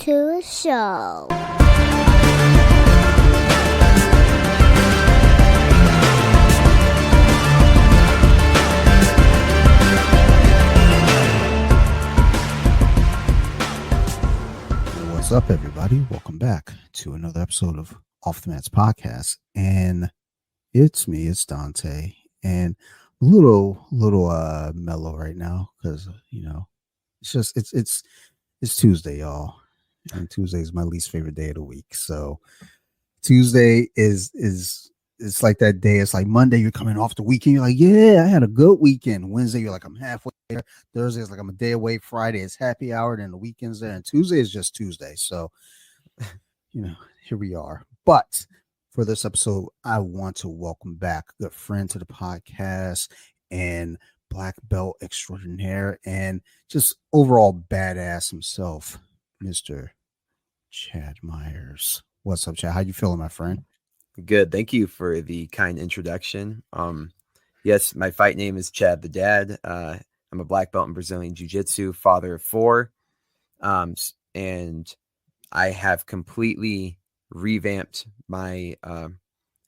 to a show. What's up, everybody? Welcome back to another episode of Off the Mats Podcast. And it's me, it's Dante, and a little mellow right now because it's Tuesday, y'all. And Tuesday is my least favorite day of the week. So Tuesday is it's like that day. It's like Monday, you're coming off the weekend. You're like, yeah, I had a good weekend. Wednesday, you're like, I'm halfway there. Thursday is like, I'm a day away. Friday is happy hour. Then the weekend's there. And Tuesday is just Tuesday. So, here we are. But for this episode, I want to welcome back a good friend to the podcast and black belt extraordinaire and just overall badass himself, Mr. Chad Meyers. What's up, Chad? How you feeling, my friend? Good. Thank you for the kind introduction. Yes, my fight name is Chad the Dad. I'm a black belt in Brazilian jiu-jitsu, father of 4. And I have completely revamped my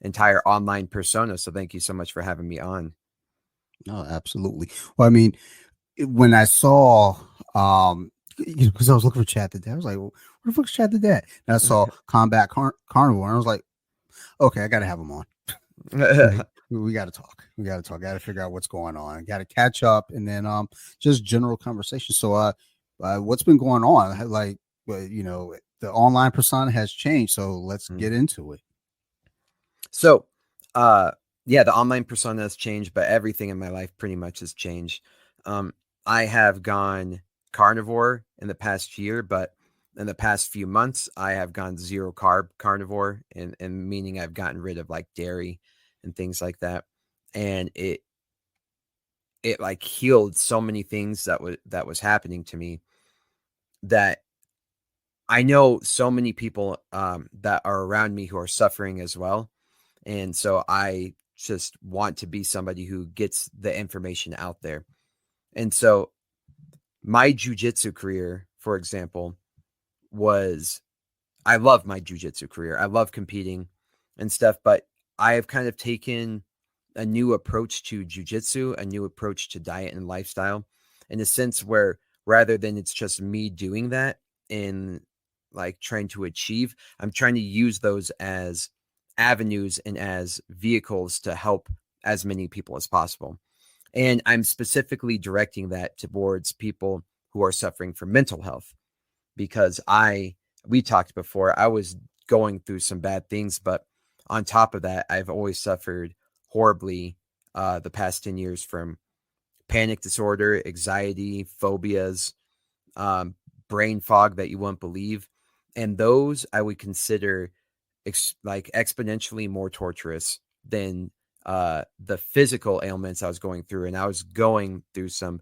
entire online persona. So thank you so much for having me on. No, absolutely. Well, I mean, when I saw, because I was looking for Chad the Dad, I was like, well, where the fuck's Chad the Dad? And I saw Combat Carnivore, and I was like, okay, I got to have him on. We got to talk. Got to figure out what's going on. Got to catch up, and then just general conversation. So, what's been going on? Like, the online persona has changed. So let's get into it. So, yeah, the online persona has changed, but everything in my life pretty much has changed. I have gone carnivore in the past year, but in the past few months, I have gone 0 carb carnivore, and meaning I've gotten rid of like dairy and things like that. And it like healed so many things that was happening to me, that I know so many people that are around me who are suffering as well. And so I just want to be somebody who gets the information out there. And so my jiu-jitsu career, for example, I love my jiu-jitsu career. I love competing and stuff, but I have kind of taken a new approach to jiu-jitsu, a new approach to diet and lifestyle, in a sense where rather than it's just me doing that and like trying to achieve, I'm trying to use those as avenues and as vehicles to help as many people as possible. And I'm specifically directing that towards people who are suffering from mental health, because we talked before, I was going through some bad things, but on top of that, I've always suffered horribly the past 10 years from panic disorder, anxiety, phobias, brain fog that you won't believe. And those I would consider exponentially more torturous than the physical ailments I was going through. And I was going through some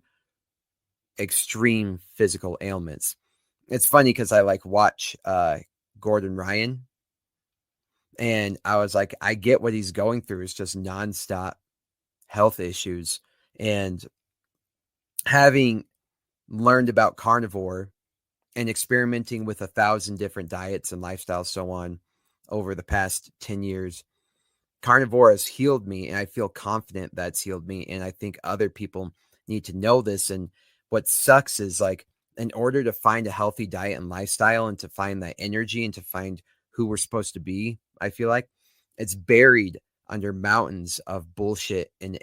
extreme physical ailments. It's funny because I watch Gordon Ryan, and I was like, I get what he's going through. It's just nonstop health issues. And having learned about carnivore and experimenting with 1,000 different diets and lifestyles, so on, over the past 10 years, carnivore has healed me, and I feel confident that's healed me. And I think other people need to know this. And what sucks is in order to find a healthy diet and lifestyle and to find that energy and to find who we're supposed to be, I feel like it's buried under mountains of bullshit and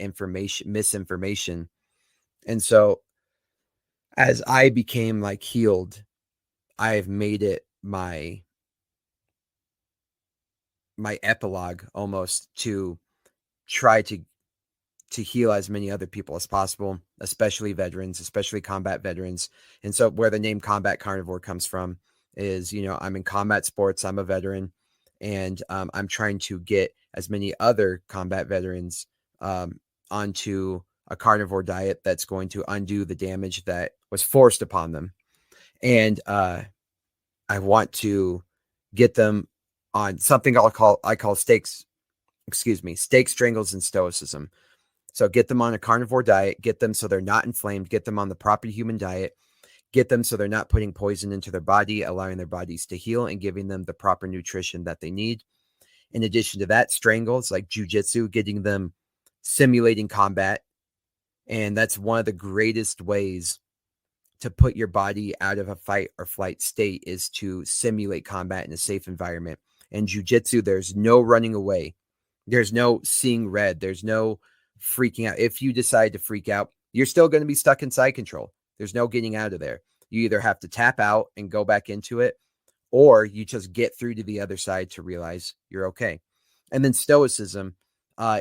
misinformation. And so as I became healed, I've made it my epilogue almost to try to heal as many other people as possible, especially veterans, especially combat veterans. And so where the name Combat Carnivore comes from is, I'm in combat sports, I'm a veteran, and I'm trying to get as many other combat veterans onto a carnivore diet that's going to undo the damage that was forced upon them. And I want to get them on something I call steaks, Strangles, and Stoicism. So get them on a carnivore diet, get them so they're not inflamed, get them on the proper human diet, get them so they're not putting poison into their body, allowing their bodies to heal and giving them the proper nutrition that they need. In addition to that, Strangles like jiu-jitsu, getting them simulating combat. And that's one of the greatest ways to put your body out of a fight or flight state, is to simulate combat in a safe environment. In jiu-jitsu, there's no running away. There's no seeing red. There's no freaking out. If you decide to freak out, you're still going to be stuck in side control. There's no getting out of there. You either have to tap out and go back into it, or you just get through to the other side to realize you're okay. And then Stoicism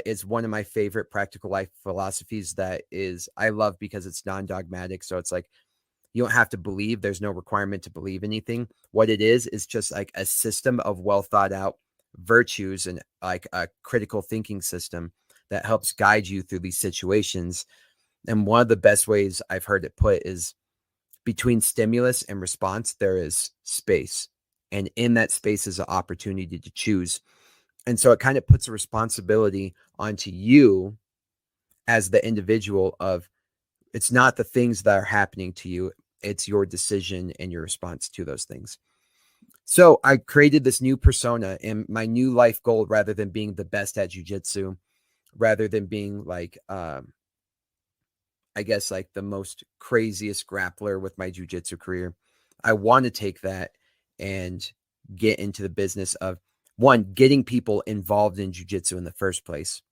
is one of my favorite practical life philosophies that is, I love because it's non-dogmatic. So it's like, you don't have to believe. There's no requirement to believe anything. What it is just like a system of well thought out virtues and like a critical thinking system that helps guide you through these situations. And one of the best ways I've heard it put is, between stimulus and response, there is space. And in that space is an opportunity to choose. And so it kind of puts a responsibility onto you as the individual of, it's not the things that are happening to you, it's your decision and your response to those things. So I created this new persona, and my new life goal, rather than being the best at jiu-jitsu, rather than being like, I guess like the most craziest grappler with my jiu-jitsu career, I want to take that and get into the business of, one, getting people involved in jiu-jitsu in the first place.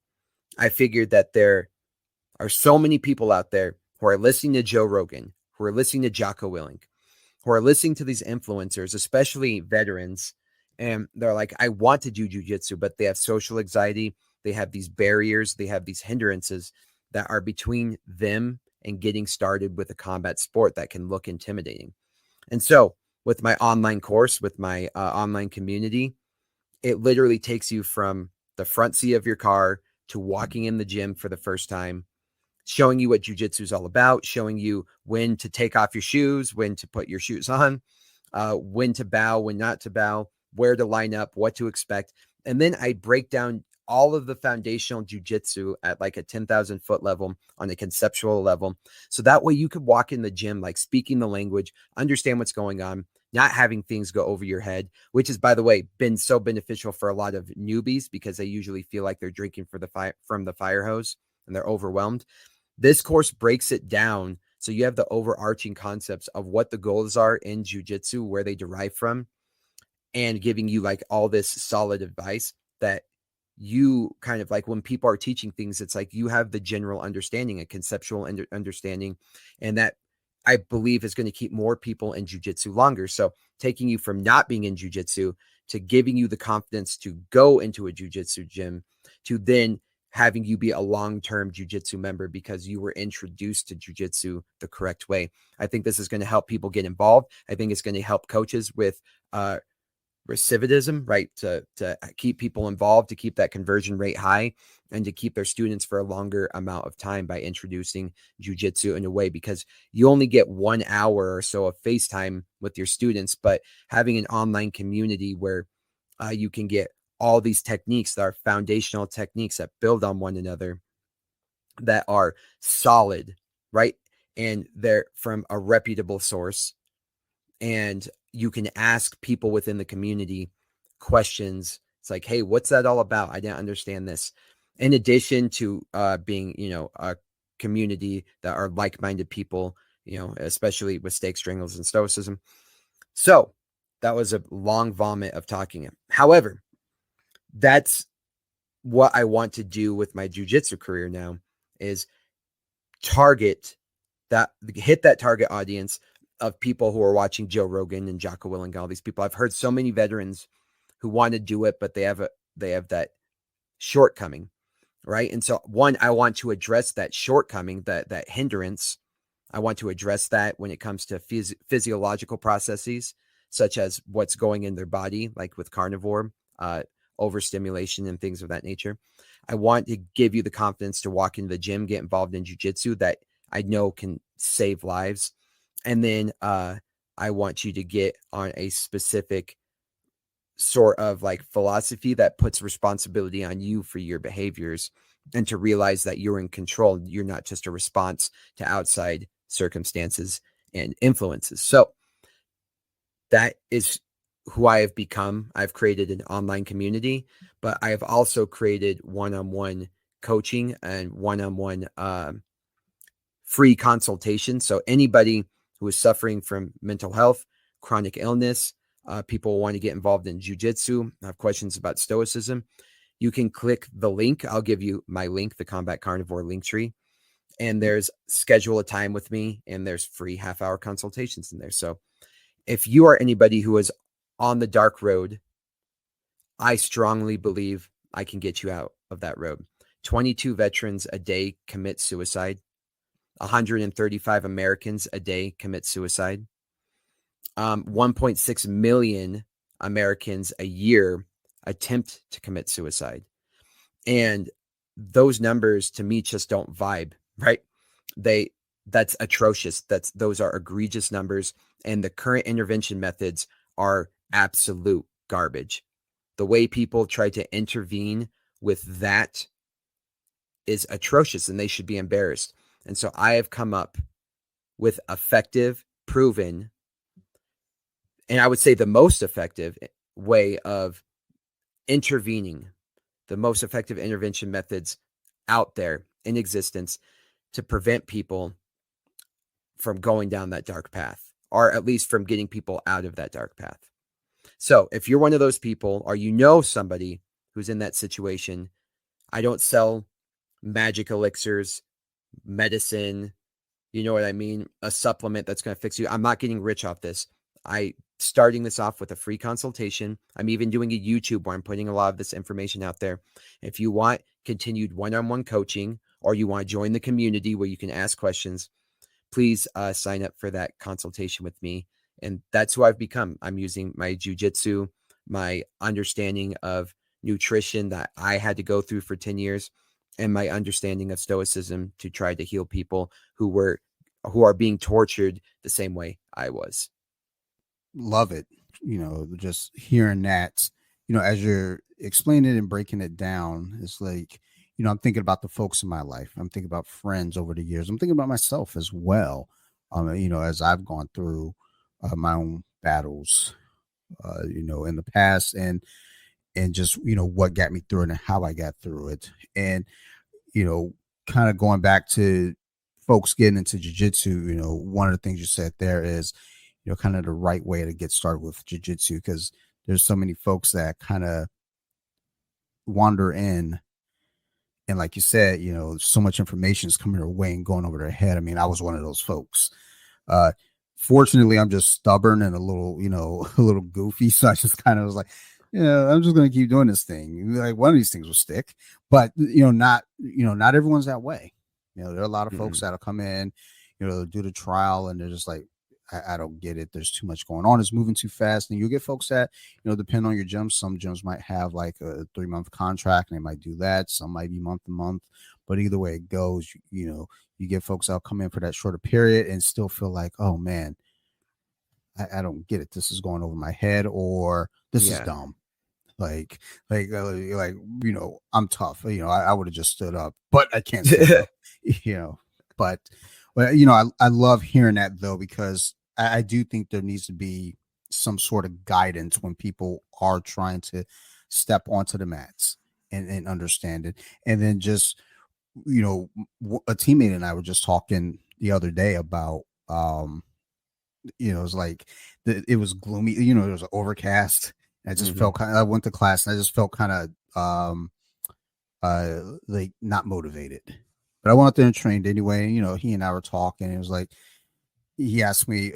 I figured that there are so many people out there who are listening to Joe Rogan, who are listening to Jocko Willink, who are listening to these influencers, especially veterans, and they're like, I want to do jiu-jitsu, but they have social anxiety. They have these barriers. They have these hindrances that are between them and getting started with a combat sport that can look intimidating. And so with my online course, with my online community, it literally takes you from the front seat of your car to walking in the gym for the first time, showing you what jiu-jitsu is all about, showing you when to take off your shoes, when to put your shoes on, when to bow, when not to bow, where to line up, what to expect. And then I break down all of the foundational jiu-jitsu at like a 10,000 foot level, on a conceptual level. So that way you could walk in the gym, like speaking the language, understand what's going on, not having things go over your head, which is, by the way, been so beneficial for a lot of newbies, because they usually feel like they're drinking from the fire hose and they're overwhelmed. This course breaks it down so you have the overarching concepts of what the goals are in jiu-jitsu, where they derive from, and giving you like all this solid advice that you kind of like, when people are teaching things, it's like you have the general understanding, a conceptual understanding, and that I believe is going to keep more people in jiu-jitsu longer. So taking you from not being in jiu-jitsu to giving you the confidence to go into a jiu-jitsu gym, to then having you be a long-term jiu-jitsu member because you were introduced to jiu-jitsu the correct way. I think this is going to help people get involved. I think it's going to help coaches with recidivism, right? To keep people involved, to keep that conversion rate high, and to keep their students for a longer amount of time by introducing jiu-jitsu in a way, because you only get 1 hour or so of FaceTime with your students, but having an online community where you can get all these techniques that are foundational techniques that build on one another, that are solid, right? And they're from a reputable source. And you can ask people within the community questions. It's like, hey, what's that all about? I didn't understand this. In addition to being, a community that are like-minded people, especially with Steak, Strangles, and Stoicism. So that was a long vomit of talking. However, that's what I want to do with my jiu-jitsu career now, is hit that target audience of people who are watching Joe Rogan and Jocko Willink, all these people. I've heard so many veterans who want to do it, but they have that shortcoming, right? And so, one, I want to address that shortcoming, that hindrance. I want to address that when it comes to physiological processes, such as what's going in their body, like with carnivore, overstimulation and things of that nature. I want to give you the confidence to walk into the gym, get involved in jiu-jitsu that I know can save lives. And then I want you to get on a specific sort of like philosophy that puts responsibility on you for your behaviors, and to realize that you're in control. You're not just a response to outside circumstances. and influences. So that is who I have become. I've created an online community, but I have also created one-on-one coaching and one-on-one free consultation. So anybody who is suffering from mental health, chronic illness, people want to get involved in jiu-jitsu, have questions about stoicism, you can click the link. I'll give you my link, the Combat Carnivore link tree. And there's schedule a time with me, and there's free half-hour consultations in there. So if you are anybody who is on the dark road, I strongly believe I can get you out of that road. 22 veterans a day commit suicide. 135 Americans a day commit suicide. 1.6 million Americans a year attempt to commit suicide. And those numbers to me just don't vibe, right? That's atrocious. Those are egregious numbers. And the current intervention methods are absolute garbage. The way people try to intervene with that is atrocious, and they should be embarrassed. And so I have come up with effective, proven, and I would say the most effective way of intervening, the most effective intervention methods out there in existence to prevent people from going down that dark path, or at least from getting people out of that dark path. So if you're one of those people, or you know somebody who's in that situation, I don't sell magic elixirs, medicine, you know what I mean? A supplement that's going to fix you. I'm not getting rich off this. I starting this off with a free consultation. I'm even doing a YouTube where I'm putting a lot of this information out there. If you want continued one-on-one coaching, or you want to join the community where you can ask questions, please sign up for that consultation with me. And that's who I've become. I'm using my jiu-jitsu, my understanding of nutrition that I had to go through for 10 years, and my understanding of stoicism to try to heal people who are being tortured the same way I was. Love it. Just hearing that, as you're explaining it and breaking it down, it's like, I'm thinking about the folks in my life. I'm thinking about friends over the years. I'm thinking about myself as well. As I've gone through my own battles, in the past, and just, what got me through it and how I got through it. And, kind of going back to folks getting into jiu-jitsu, one of the things you said there is, kind of the right way to get started with jiu-jitsu, because there's so many folks that kind of wander in. And like you said, so much information is coming their way and going over their head. I mean, I was one of those folks. Uh, Fortunately, I'm just stubborn and a little, a little goofy. So I just kind of was like, yeah, I'm just going to keep doing this thing. Like, one of these things will stick, but not everyone's that way. There are a lot of folks that'll come in, do the trial, and they're just like, I don't get it. There's too much going on. It's moving too fast. And you'll get folks that, depend on your gym. Some gyms might have like a 3-month contract, and they might do that. Some might be month to month, but either way it goes, you get folks out come in for that shorter period and still feel like, oh man, I don't get it. This is going over my head, or this is dumb. Like, I'm tough. I would have just stood up, but I can't stand up, but I love hearing that though, because I do think there needs to be some sort of guidance when people are trying to step onto the mats and understand it. And then just, a teammate and I were just talking the other day about, it was like, it was gloomy, it was overcast. I just felt I went to class and I just felt kind of, like not motivated, but I went out there and trained anyway. He and I were talking, and it was like, he asked me,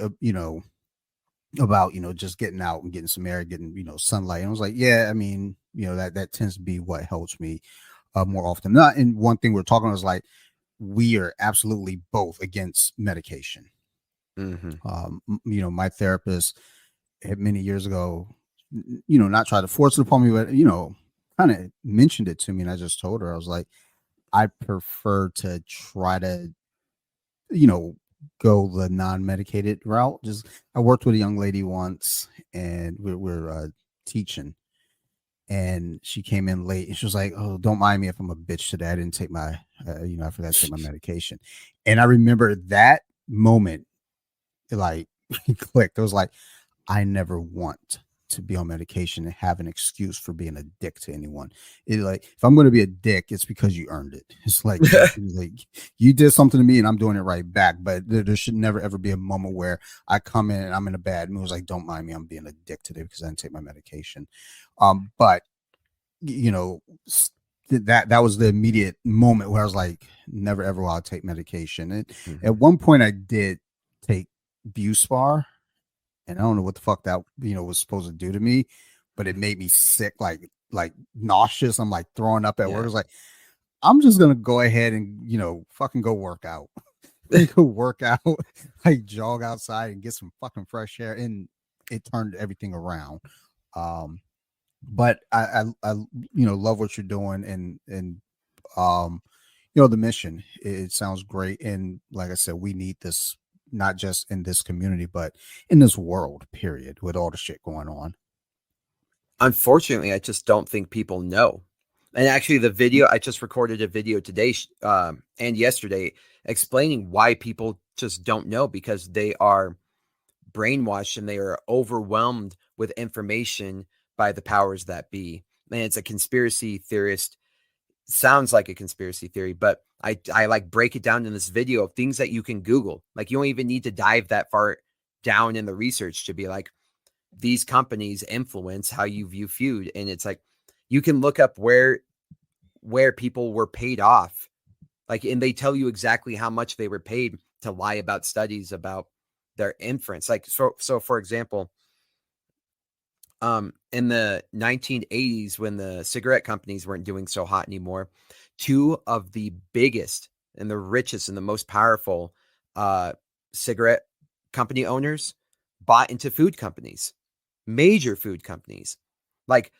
about, just getting out and getting some air, getting, sunlight. And I was like, yeah, I mean, that tends to be what helps me more often. Not, and one thing we're talking was like, we are absolutely both against medication. My therapist had many years ago, not try to force it upon me, but, kind of mentioned it to me. And I just told her, I was like, I prefer to try to, go the non-medicated route. Just, I worked with a young lady once, and we're teaching, and she came in late, and she was like, oh, don't mind me if I'm a bitch today. I didn't take my, I forgot to take my medication. And I remember that moment it like clicked. It was like, I never want to be on medication and have an excuse for being a dick to anyone. It like, if I'm going to be a dick, it's because you earned it. It's like, like you did something to me and I'm doing it right back. But there should never ever be a moment where I come in and I'm in a bad mood. It's like, don't mind me, I'm being a dick today because I didn't take my medication. But you know, that was the immediate moment where I was like, never ever will I take medication. And at one point I did take Buspar, and I don't know what the fuck that was supposed to do to me, but it made me sick, like nauseous. I'm like throwing up at work. It's like, I'm just gonna go ahead and fucking go work out. Go work out, like jog outside and get some fucking fresh air, and it turned everything around. But I love what you're doing, and the mission. It sounds great, and like I said, we need this not just in this community, but in this world. Period. With all the shit going on. Unfortunately, I just don't think people know. And actually, the video I just recorded a video today and yesterday explaining why people just don't know, because they are brainwashed and they are overwhelmed with information by the powers that be. And it's a conspiracy theorist. Sounds like a conspiracy theory, but I like break it down in this video of things that you can Google. Like, you don't even need to dive that far down in the research to be like, these companies influence how you view food. And it's like, you can look up where people were paid off. Like, and they tell you exactly how much they were paid to lie about studies about their inference. Like, so for example, in the 1980s, when the cigarette companies weren't doing so hot anymore, two of the biggest and the richest and the most powerful cigarette company owners bought into food companies, major food companies, like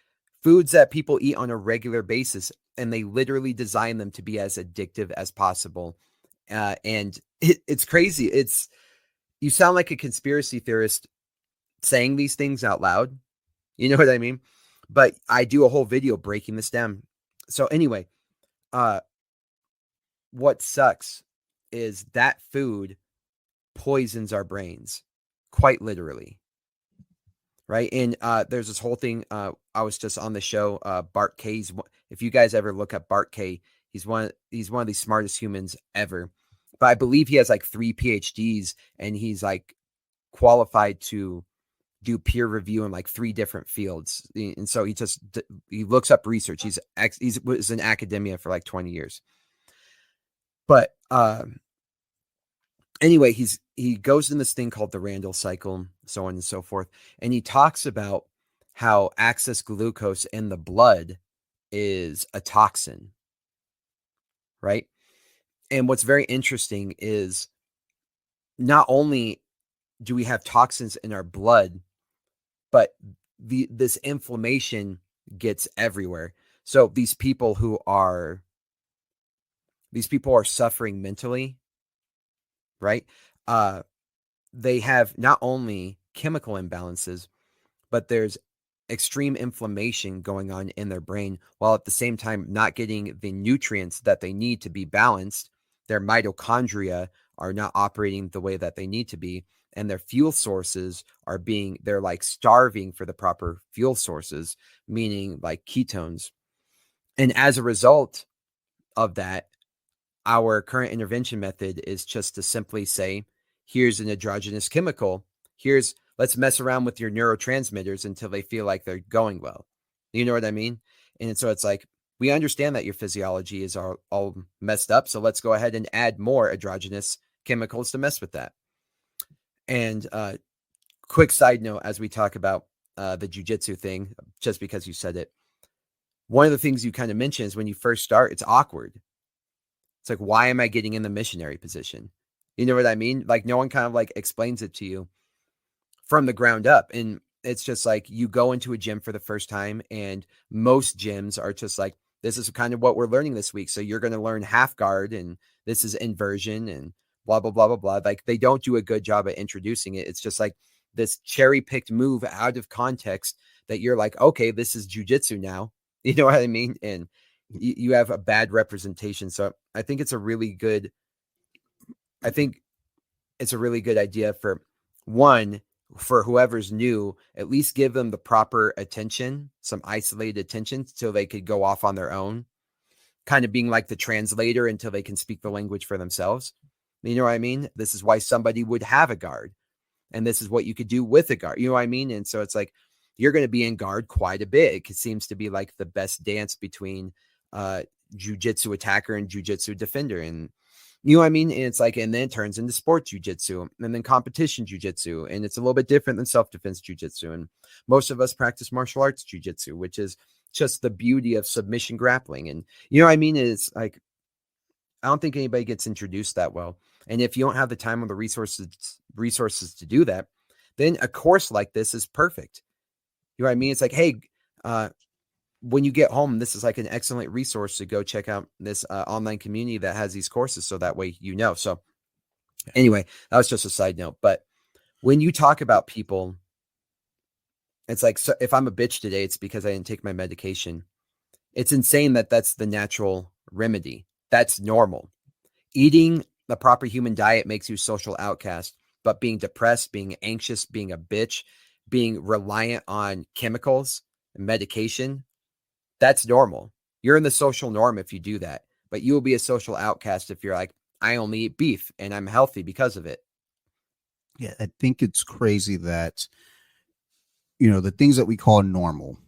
foods that people eat on a regular basis, and they literally design them to be as addictive as possible. And it's crazy. You sound like a conspiracy theorist saying these things out loud. You know what I mean? But I do a whole video breaking this down. So anyway, what sucks is that food poisons our brains, quite literally. Right. And there's this whole thing. I was just on the show, Bart K's. If you guys ever look up Bart K, he's one of the smartest humans ever. But I believe he has like 3 PhDs, and he's like qualified to do peer review in like 3 different fields. And so he looks up research. He was in academia for like 20 years. But anyway, he goes in this thing called the Randall cycle, so on and so forth. And he talks about how excess glucose in the blood is a toxin, right? And what's very interesting is not only do we have toxins in our blood, but this inflammation gets everywhere. So these people are suffering mentally, right? They have not only chemical imbalances, but there's extreme inflammation going on in their brain, while at the same time not getting the nutrients that they need to be balanced. Their mitochondria are not operating the way that they need to be, and their fuel sources they're like starving for the proper fuel sources, meaning like ketones. And as a result of that, our current intervention method is just to simply say, here's an androgynous chemical. Let's mess around with your neurotransmitters until they feel like they're going well. You know what I mean? And so it's like, we understand that your physiology is all messed up. So let's go ahead and add more androgynous chemicals to mess with that. And quick side note, as we talk about the jiu-jitsu thing, just because you said it, one of the things you kind of mentioned is when you first start, it's awkward. It's like, why am I getting in the missionary position? You know what I mean? Like, no one kind of like explains it to you from the ground up. And it's just like, you go into a gym for the first time, and most gyms are just like, this is kind of what we're learning this week. So you're going to learn half guard, and this is inversion, and blah, blah, blah, blah, blah. Like, they don't do a good job at introducing it. It's just like this cherry picked move out of context that you're like, okay, this is jujitsu now. You know what I mean? And you have a bad representation. So I think it's a really good idea for one, for whoever's new, at least give them the proper attention, some isolated attention, so they could go off on their own, kind of being like the translator until they can speak the language for themselves. You know what I mean? This is why somebody would have a guard. And this is what you could do with a guard. You know what I mean? And so it's like, you're going to be in guard quite a bit. It seems to be like the best dance between jiu-jitsu attacker and jiu-jitsu defender. And you know what I mean? And it's like, and then it turns into sports jiu-jitsu and then competition jiu-jitsu. And it's a little bit different than self-defense jiu-jitsu. And most of us practice martial arts jiu-jitsu, which is just the beauty of submission grappling. And you know what I mean? It's like, I don't think anybody gets introduced that well. And if you don't have the time or the resources to do that, then a course like this is perfect. You know what I mean? It's like, hey, when you get home, this is like an excellent resource to go check out this online community that has these courses. So that way, you know. So anyway, that was just a side note. But when you talk about people, it's like, so if I'm a bitch today, it's because I didn't take my medication. It's insane that that's the natural remedy. That's normal. Eating the proper human diet makes you a social outcast, but being depressed, being anxious, being a bitch, being reliant on chemicals and medication, that's normal. You're in the social norm if you do that, but you will be a social outcast if you're like, I only eat beef and I'm healthy because of it. Yeah, I think it's crazy that, the things that we call normal,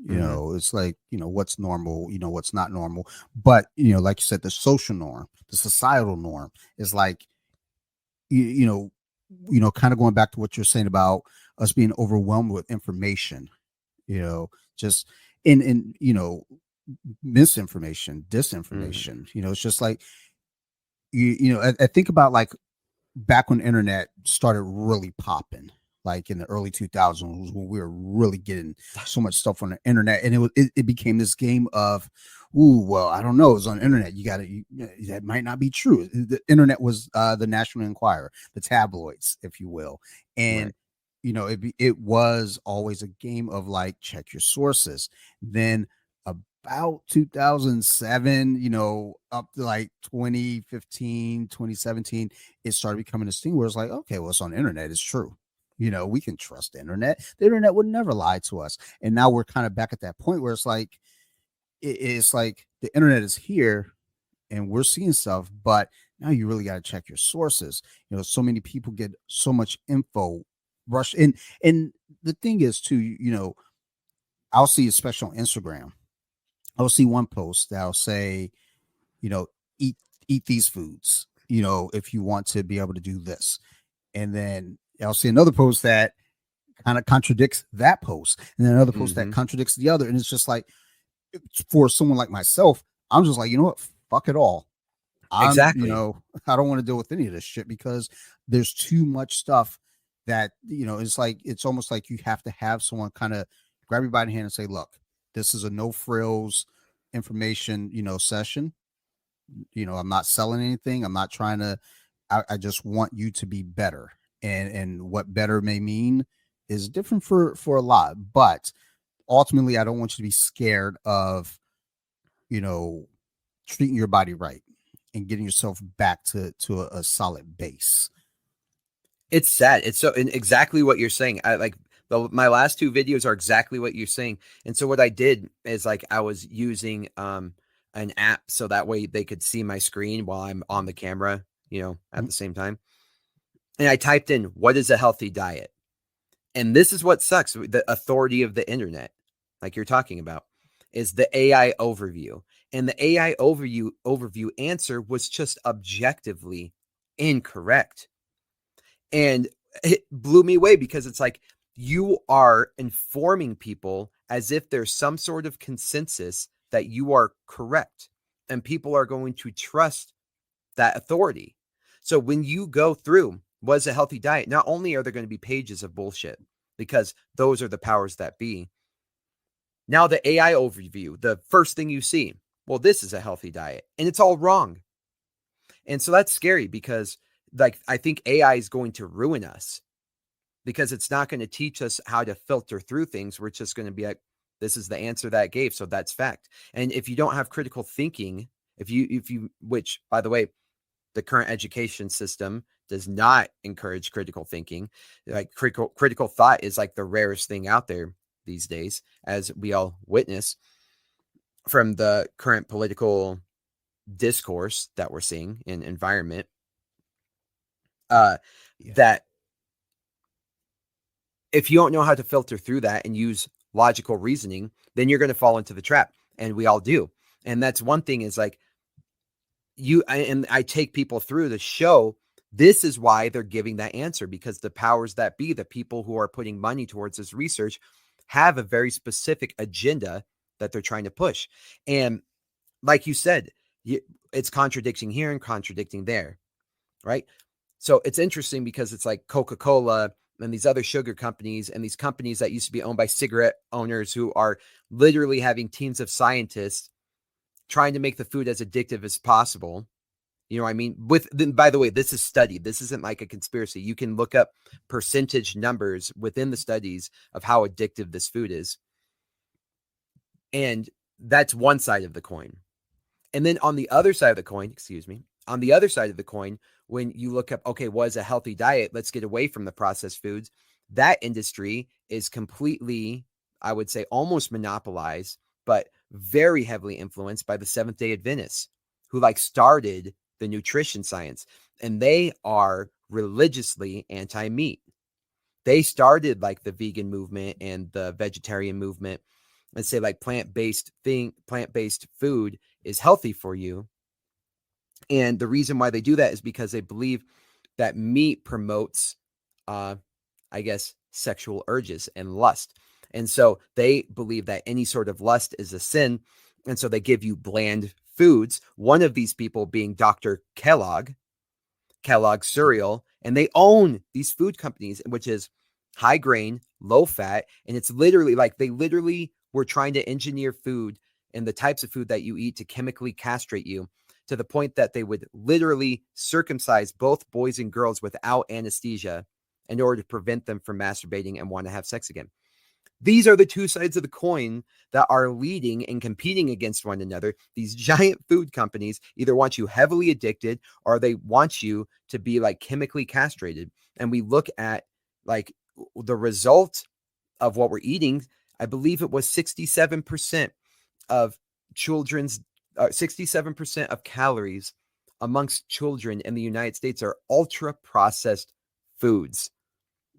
it's like, what's normal, what's not normal. But, like you said, the social norm, the societal norm is like, kind of going back to what you're saying about us being overwhelmed with information, just in misinformation, disinformation. It's just like, I think about like back when internet started really popping, like in the early 2000s, when we were really getting so much stuff on the internet, and it became this game of, well, I don't know, it's on the internet, that might not be true. The internet was the National Enquirer, the tabloids, if you will. And Right. it was always a game of like, check your sources. Then about 2007, up to like 2015, 2017, it started becoming this thing where it's like, okay, well, it's on the internet, it's true. We can trust the internet. The internet would never lie to us. And now we're kind of back at that point where it's like, it's like the internet is here and we're seeing stuff, but now you really got to check your sources. So many people get so much info rushed in. And the thing is too, I'll see, especially on Instagram, I'll see one post that'll say, eat these foods, if you want to be able to do this. And then I'll see another post that kind of contradicts that post, and then another post that contradicts the other. And it's just like, for someone like myself, I'm just like, you know what? Fuck it all. Exactly. I don't want to deal with any of this shit because there's too much stuff that, it's like, it's almost like you have to have someone kind of grab you by the hand and say, look, this is a no frills information, session. I'm not selling anything. I'm not trying to, I just want you to be better. And what better may mean is different for a lot. But ultimately, I don't want you to be scared of, treating your body right and getting yourself back to a solid base. It's sad. It's so, and exactly what you're saying. I like my last two videos are exactly what you're saying. And so what I did is like, I was using an app so that way they could see my screen while I'm on the camera, at the same time. And I typed in, what is a healthy diet? And this is what sucks. The authority of the internet, like you're talking about, is the AI overview. And the AI overview answer was just objectively incorrect. And it blew me away because it's like, you are informing people as if there's some sort of consensus that you are correct. And people are going to trust that authority. So when you go through what is a healthy diet, not only are there going to be pages of bullshit, because those are the powers that be. Now the AI overview, the first thing you see, well, this is a healthy diet, and it's all wrong. And so that's scary because, like, I think AI is going to ruin us because it's not going to teach us how to filter through things. We're just going to be like, this is the answer that gave, so that's fact. And if you don't have critical thinking, if you, which by the way, the current education system does not encourage critical thinking. Like critical thought is like the rarest thing out there these days, as we all witness from the current political discourse that we're seeing in environment. That if you don't know how to filter through that and use logical reasoning, then you're going to fall into the trap. And we all do. And that's one thing is like I take people through the show. This is why they're giving that answer, because the powers that be, the people who are putting money towards this research, have a very specific agenda that they're trying to push. And like you said, it's contradicting here and contradicting there, right? So it's interesting because it's like Coca-Cola and these other sugar companies and these companies that used to be owned by cigarette owners who are literally having teams of scientists trying to make the food as addictive as possible. You know what I mean? By the way, this is studied. This isn't like a conspiracy. You can look up percentage numbers within the studies of how addictive this food is. And that's one side of the coin. And then on the other side of the coin, on the other side of the coin, when you look up, okay, what is a healthy diet? Let's get away from the processed foods. That industry is completely, I would say, almost monopolized, but very heavily influenced by the Seventh-day Adventists, who like started the nutrition science, and they are religiously anti-meat. They started like the vegan movement and the vegetarian movement and say like plant-based food is healthy for you. And the reason why they do that is because they believe that meat promotes, I guess, sexual urges and lust. And so they believe that any sort of lust is a sin. And so they give you bland foods. One of these people being Dr. Kellogg cereal. And they own these food companies, which is high grain, low fat. And it's literally like they literally were trying to engineer food and the types of food that you eat to chemically castrate you, to the point that they would literally circumcise both boys and girls without anesthesia in order to prevent them from masturbating and want to have sex again. These are the two sides of the coin that are leading and competing against one another. These giant food companies either want you heavily addicted or they want you to be like chemically castrated. And we look at like the result of what we're eating. I believe it was 67% of children's 67% of calories amongst children in the United States are ultra processed foods.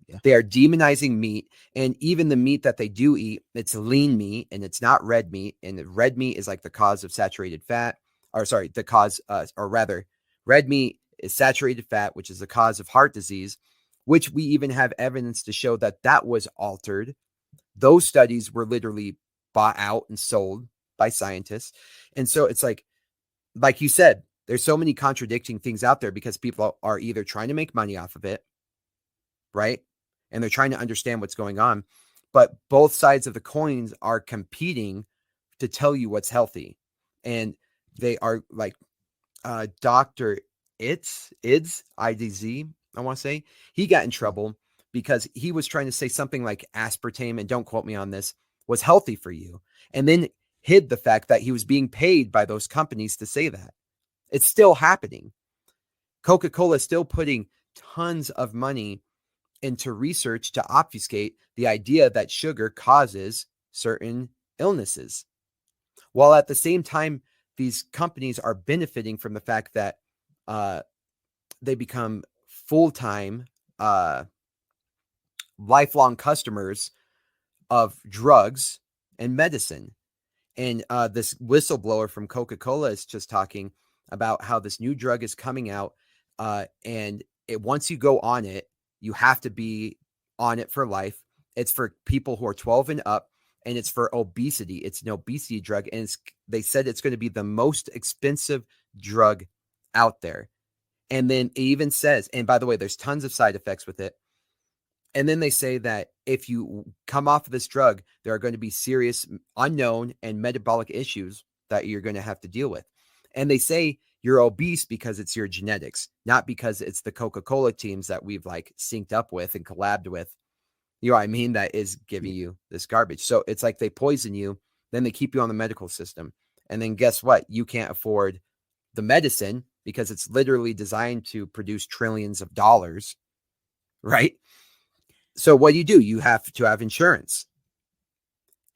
Yeah. They are demonizing meat, and even the meat that they do eat, it's lean meat and it's not red meat. And the red meat is like the cause of saturated fat, red meat is saturated fat, which is the cause of heart disease, which we even have evidence to show that that was altered. Those studies were literally bought out and sold by scientists. And so it's like you said, there's so many contradicting things out there because people are either trying to make money off of it, right? And they're trying to understand what's going on. But both sides of the coins are competing to tell you what's healthy. And they are like Dr. IDZ, I want to say, he got in trouble because he was trying to say something like aspartame, and don't quote me on this, was healthy for you. And then hid the fact that he was being paid by those companies to say that. It's still happening. Coca-Cola is still putting tons of money into research to obfuscate the idea that sugar causes certain illnesses, while at the same time, these companies are benefiting from the fact that they become full-time, lifelong customers of drugs and medicine. And this whistleblower from Coca-Cola is just talking about how this new drug is coming out. And once you go on it, you have to be on it for life. It's for people who are 12 and up, and it's for obesity. It's an obesity drug. And they said it's going to be the most expensive drug out there. And then it even says, and by the way, there's tons of side effects with it. And then they say that if you come off of this drug, there are going to be serious unknown and metabolic issues that you're going to have to deal with. And they say you're obese because it's your genetics, not because it's the Coca-Cola teams that we've like synced up with and collabed with. You know what I mean? That is giving you this garbage. So it's like they poison you, then they keep you on the medical system. And then guess what? You can't afford the medicine because it's literally designed to produce trillions of dollars, right? So what do? You have to have insurance.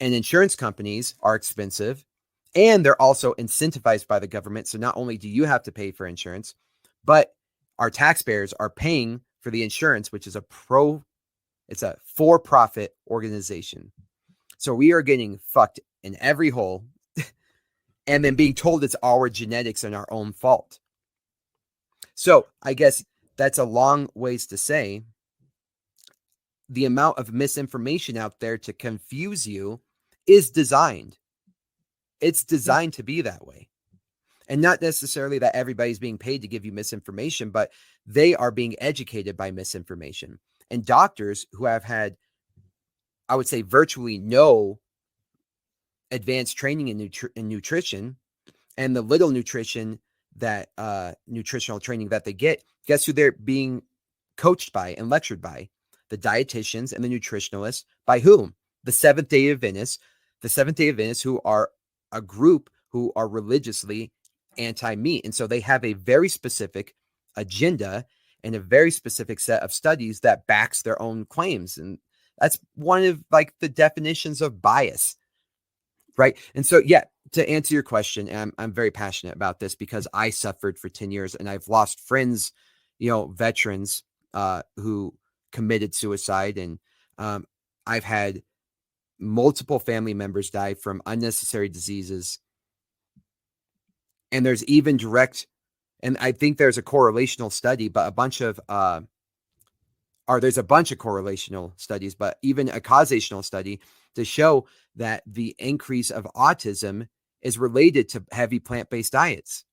And insurance companies are expensive, and they're also incentivized by the government. So not only do you have to pay for insurance, but our taxpayers are paying for the insurance, which is it's a for-profit organization. So we are getting fucked in every hole and then being told it's our genetics and our own fault. So I guess that's a long ways to say the amount of misinformation out there to confuse you is designed. It's designed to be that way. And not necessarily that everybody's being paid to give you misinformation, but they are being educated by misinformation. And doctors who have had, I would say, virtually no advanced training in nutrition, and the little nutritional training that they get, guess who they're being coached by and lectured by? The dietitians and the nutritionalists. By whom? The Seventh-day Adventists. The Seventh-day Adventists, who are a group who are religiously anti-meat. And so they have a very specific agenda and a very specific set of studies that backs their own claims. And that's one of like the definitions of bias, right? And so, yeah, to answer your question, and I'm very passionate about this because I suffered for 10 years and I've lost friends, veterans who committed suicide. And I've had multiple family members die from unnecessary diseases. And there's even and I think there's a correlational study, but there's a bunch of correlational studies, but even a causational study to show that the increase of autism is related to heavy plant-based diets.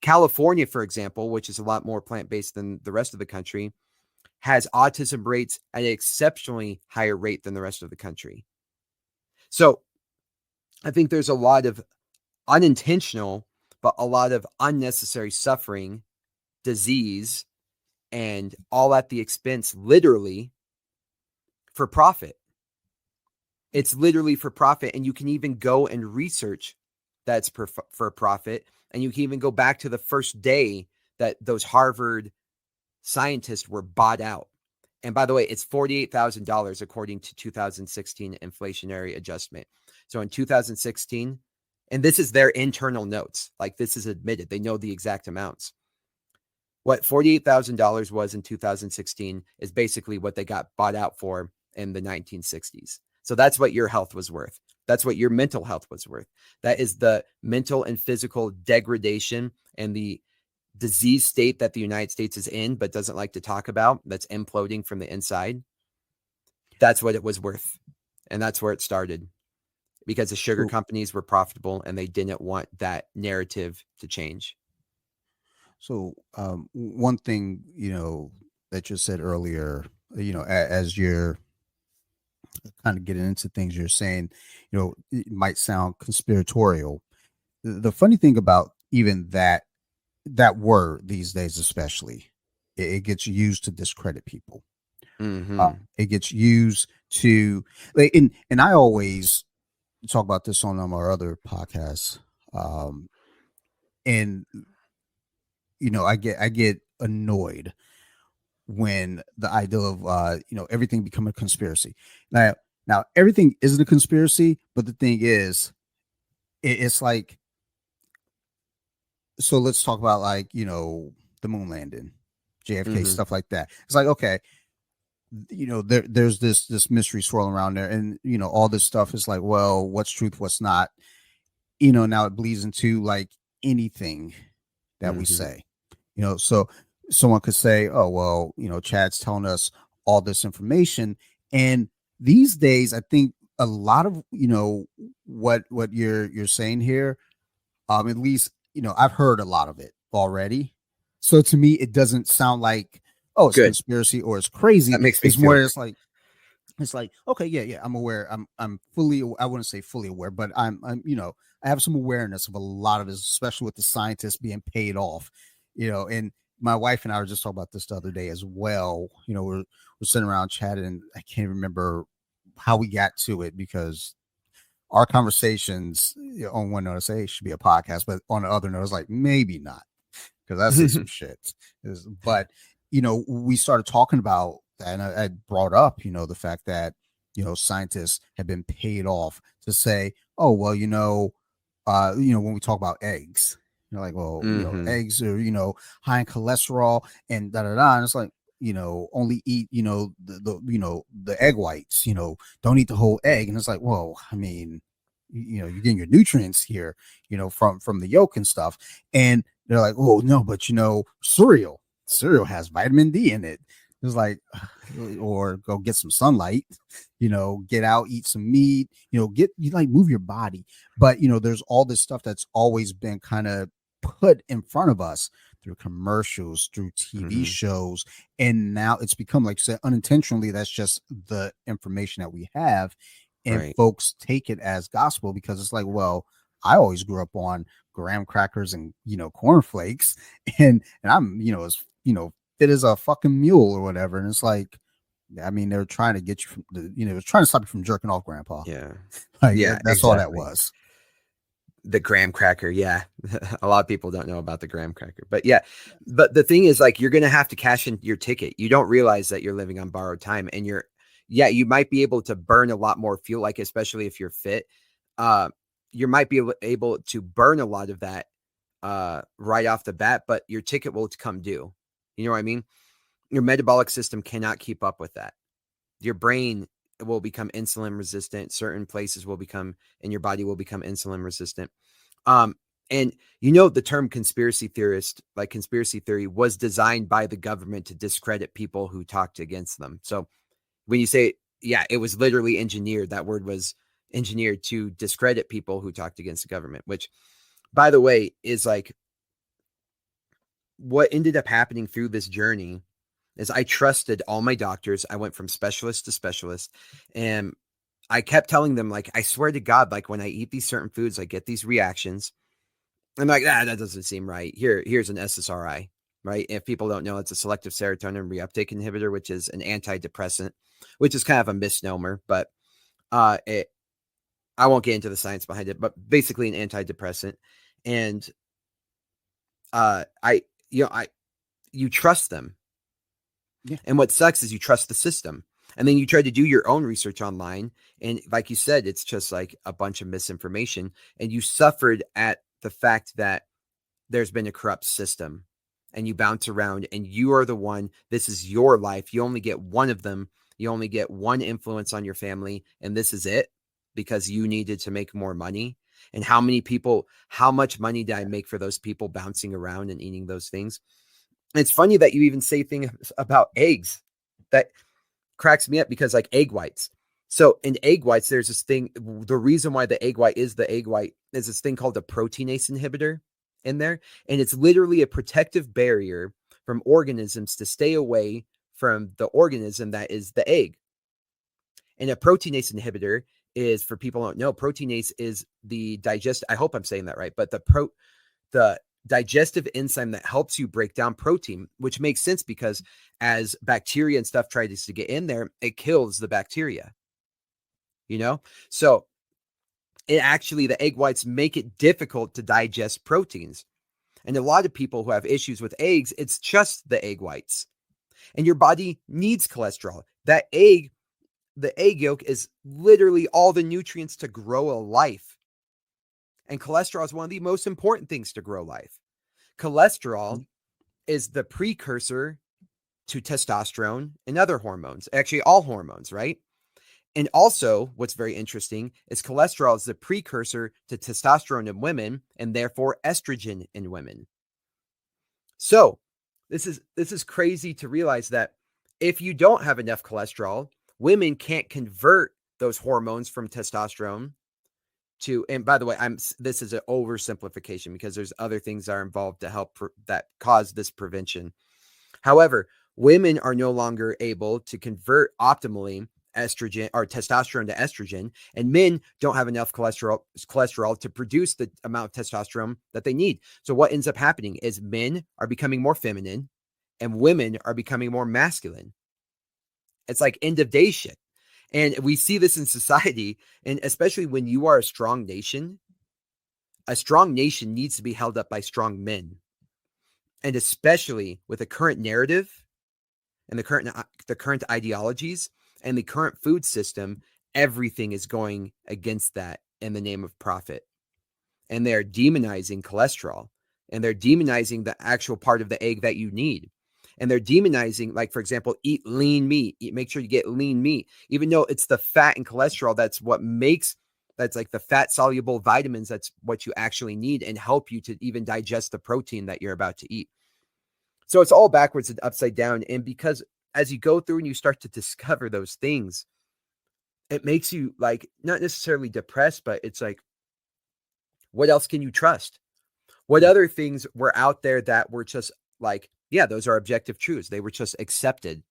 California, for example, which is a lot more plant-based than the rest of the country, has autism rates at an exceptionally higher rate than the rest of the country. So I think there's a lot of unintentional, but a lot of unnecessary suffering, disease, and all at the expense, literally, for profit. It's literally for profit. And you can even go and research that's for profit. And you can even go back to the first day that those Harvard scientists were bought out. And by the way, it's $48,000 according to 2016 inflationary adjustment. So in 2016, and this is their internal notes, like this is admitted, they know the exact amounts. What $48,000 was in 2016 is basically what they got bought out for in the 1960s. So that's what your health was worth. That's what your mental health was worth. That is the mental and physical degradation and the disease state that the United States is in, but doesn't like to talk about, that's imploding from the inside. That's what it was worth. And that's where it started, because the sugar companies were profitable and they didn't want that narrative to change. So one thing, that you said earlier, as you're kind of getting into things you're saying, it might sound conspiratorial. The funny thing about even that word these days, especially, it gets used to discredit people. Mm-hmm. It gets used to, and I always talk about this on our other podcasts. And I get annoyed when the idea of everything become a conspiracy. Now everything isn't a conspiracy, but the thing is, it's like, so let's talk about the moon landing, JFK, stuff like that. It's like, okay, there's this mystery swirling around there, and all this stuff is like, well, what's truth, what's not. Now it bleeds into like anything that we say. So someone could say, oh, well, Chad's telling us all this information. And these days, I think a lot of, what you're saying here, at least, I've heard a lot of it already. So to me, it doesn't sound like, oh, it's a conspiracy or it's crazy. That makes me feel more, it's like, okay, yeah, I'm aware. I'm fully, I wouldn't say fully aware, but I'm, I have some awareness of a lot of this, especially with the scientists being paid off, and my wife and I were just talking about this the other day as well. We're sitting around chatting, and I can't remember how we got to it, because our conversations, on one note, I say it should be a podcast, but on the other note, it's like, maybe not. because I say some shit. But we started talking about that, and I brought up, the fact that scientists have been paid off to say, oh well, when we talk about eggs, you're like, well, Hmm. eggs are high in cholesterol and da da da, and it's like, only eat the egg whites, don't eat the whole egg, and it's like, well, I mean, you're getting your nutrients here, from the yolk and stuff, and they're like, oh no, but cereal has vitamin D in it. It's like, or go get some sunlight, get out, eat some meat, move your body. But there's all this stuff that's always been kind of put in front of us through commercials, through TV Hmm. shows, and now it's become, like you said, unintentionally, that's just the information that we have, and Right. folks take it as gospel because it's like, well, I always grew up on graham crackers and cornflakes, and I'm as fit as a fucking mule or whatever, and it's like, I mean, they're trying to get you from trying to stop you from jerking off, grandpa. Yeah. Like Yeah, that's all that exactly. was. The graham cracker, yeah. A lot of people don't know about the graham cracker, but yeah. But the thing is, like, you're gonna have to cash in your ticket. You don't realize that you're living on borrowed time, and yeah, you might be able to burn a lot more fuel, like especially if you're fit. Uh, you might be able to burn a lot of that right off the bat, but your ticket will come due. You know what I mean? Your metabolic system cannot keep up with that. Your brain will become insulin resistant. Certain places will become in your body will become insulin resistant. Um, and the term conspiracy theorist, like conspiracy theory, was designed by the government to discredit people who talked against them. So when you say, yeah, it was literally engineered, that word was engineered to discredit people who talked against the government, which, by the way, is like what ended up happening through this journey is I trusted all my doctors. I went from specialist to specialist, and I kept telling them, like, I swear to God, like when I eat these certain foods, I get these reactions. I'm like, that doesn't seem right. Here's an SSRI, right? If people don't know, it's a selective serotonin reuptake inhibitor, which is an antidepressant, which is kind of a misnomer, but it I won't get into the science behind it, but basically an antidepressant. And I you trust them. Yeah. And what sucks is you trust the system. And then you try to do your own research online. And like you said, it's just like a bunch of misinformation. And you suffered at the fact that there's been a corrupt system, and you bounce around, and you are the one. This is your life. You only get one of them. You only get one influence on your family. And this is it, because you needed to make more money. And how much money did I make for those people bouncing around and eating those things? And it's funny that you even say things about eggs that cracks me up, because like egg whites. So in egg whites, there's this thing. The reason why the egg white is the egg white is this thing called a proteinase inhibitor in there. And it's literally a protective barrier from organisms to stay away from the organism that is the egg. And a proteinase inhibitor is, for people who don't know, proteinase is I hope I'm saying that right, but the digestive enzyme that helps you break down protein, which makes sense because as bacteria and stuff tries to get in there, it kills the bacteria, So the egg whites make it difficult to digest proteins. And a lot of people who have issues with eggs, it's just the egg whites. And your body needs cholesterol. The egg yolk is literally all the nutrients to grow a life. And cholesterol is one of the most important things to grow life. Cholesterol is the precursor to testosterone and other hormones, actually all hormones, right? And also, what's very interesting is cholesterol is the precursor to testosterone in women, and therefore estrogen in women. So this is crazy to realize that if you don't have enough cholesterol, women can't convert those hormones from testosterone to, and by the way, this is an oversimplification because there's other things that are involved to help that cause this prevention. However, women are no longer able to convert optimally estrogen or testosterone to estrogen, and men don't have enough cholesterol to produce the amount of testosterone that they need. So what ends up happening is men are becoming more feminine and women are becoming more masculine. It's like end of day shit. And we see this in society, and especially when you are a strong nation needs to be held up by strong men. And especially with the current narrative and the current ideologies and the current food system, everything is going against that in the name of profit. And they're demonizing cholesterol, and they're demonizing the actual part of the egg that you need. And they're demonizing, like, for example, eat lean meat. Make sure you get lean meat, even though it's the fat and cholesterol that's like the fat soluble vitamins. That's what you actually need and help you to even digest the protein that you're about to eat. So it's all backwards and upside down. And because as you go through and you start to discover those things, it makes you, like, not necessarily depressed, but it's like, what else can you trust? What other things were out there that were just like, yeah, those are objective truths. They were just accepted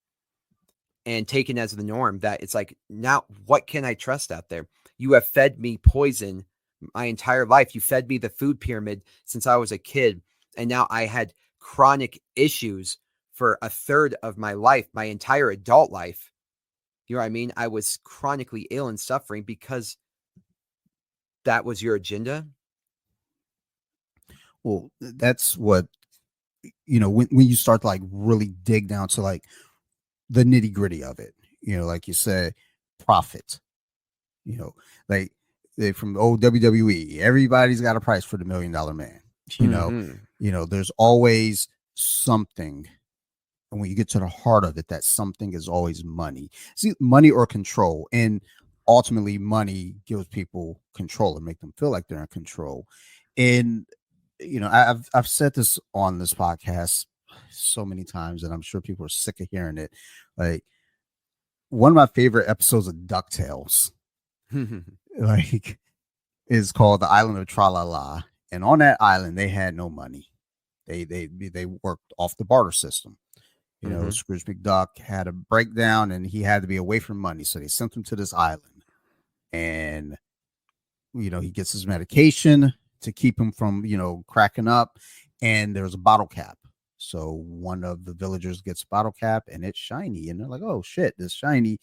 and taken as the norm, that it's like, now what can I trust out there? You have fed me poison my entire life. You fed me the food pyramid since I was a kid. And now I had chronic issues for a third of my life, my entire adult life. You know what I mean? I was chronically ill and suffering because that was your agenda. Well, that's what, when you start to like really dig down to like the nitty gritty of it, like you said, profit, you know, like they from old WWE, everybody's got a price for the $1 Million Man, there's always something. And when you get to the heart of it, that something is always money. See, money or control. And ultimately money gives people control and make them feel like they're in control. And I've said this on this podcast so many times, and I'm sure people are sick of hearing it. Like, one of my favorite episodes of DuckTales, like, is called The Island of Tra-La-La. And on that island, they had no money. They worked off the barter system. Scrooge McDuck had a breakdown and he had to be away from money. So they sent him to this island, and, he gets his medication to keep him from, cracking up. And there's a bottle cap. So one of the villagers gets a bottle cap and it's shiny. And they're like, oh shit, this shiny.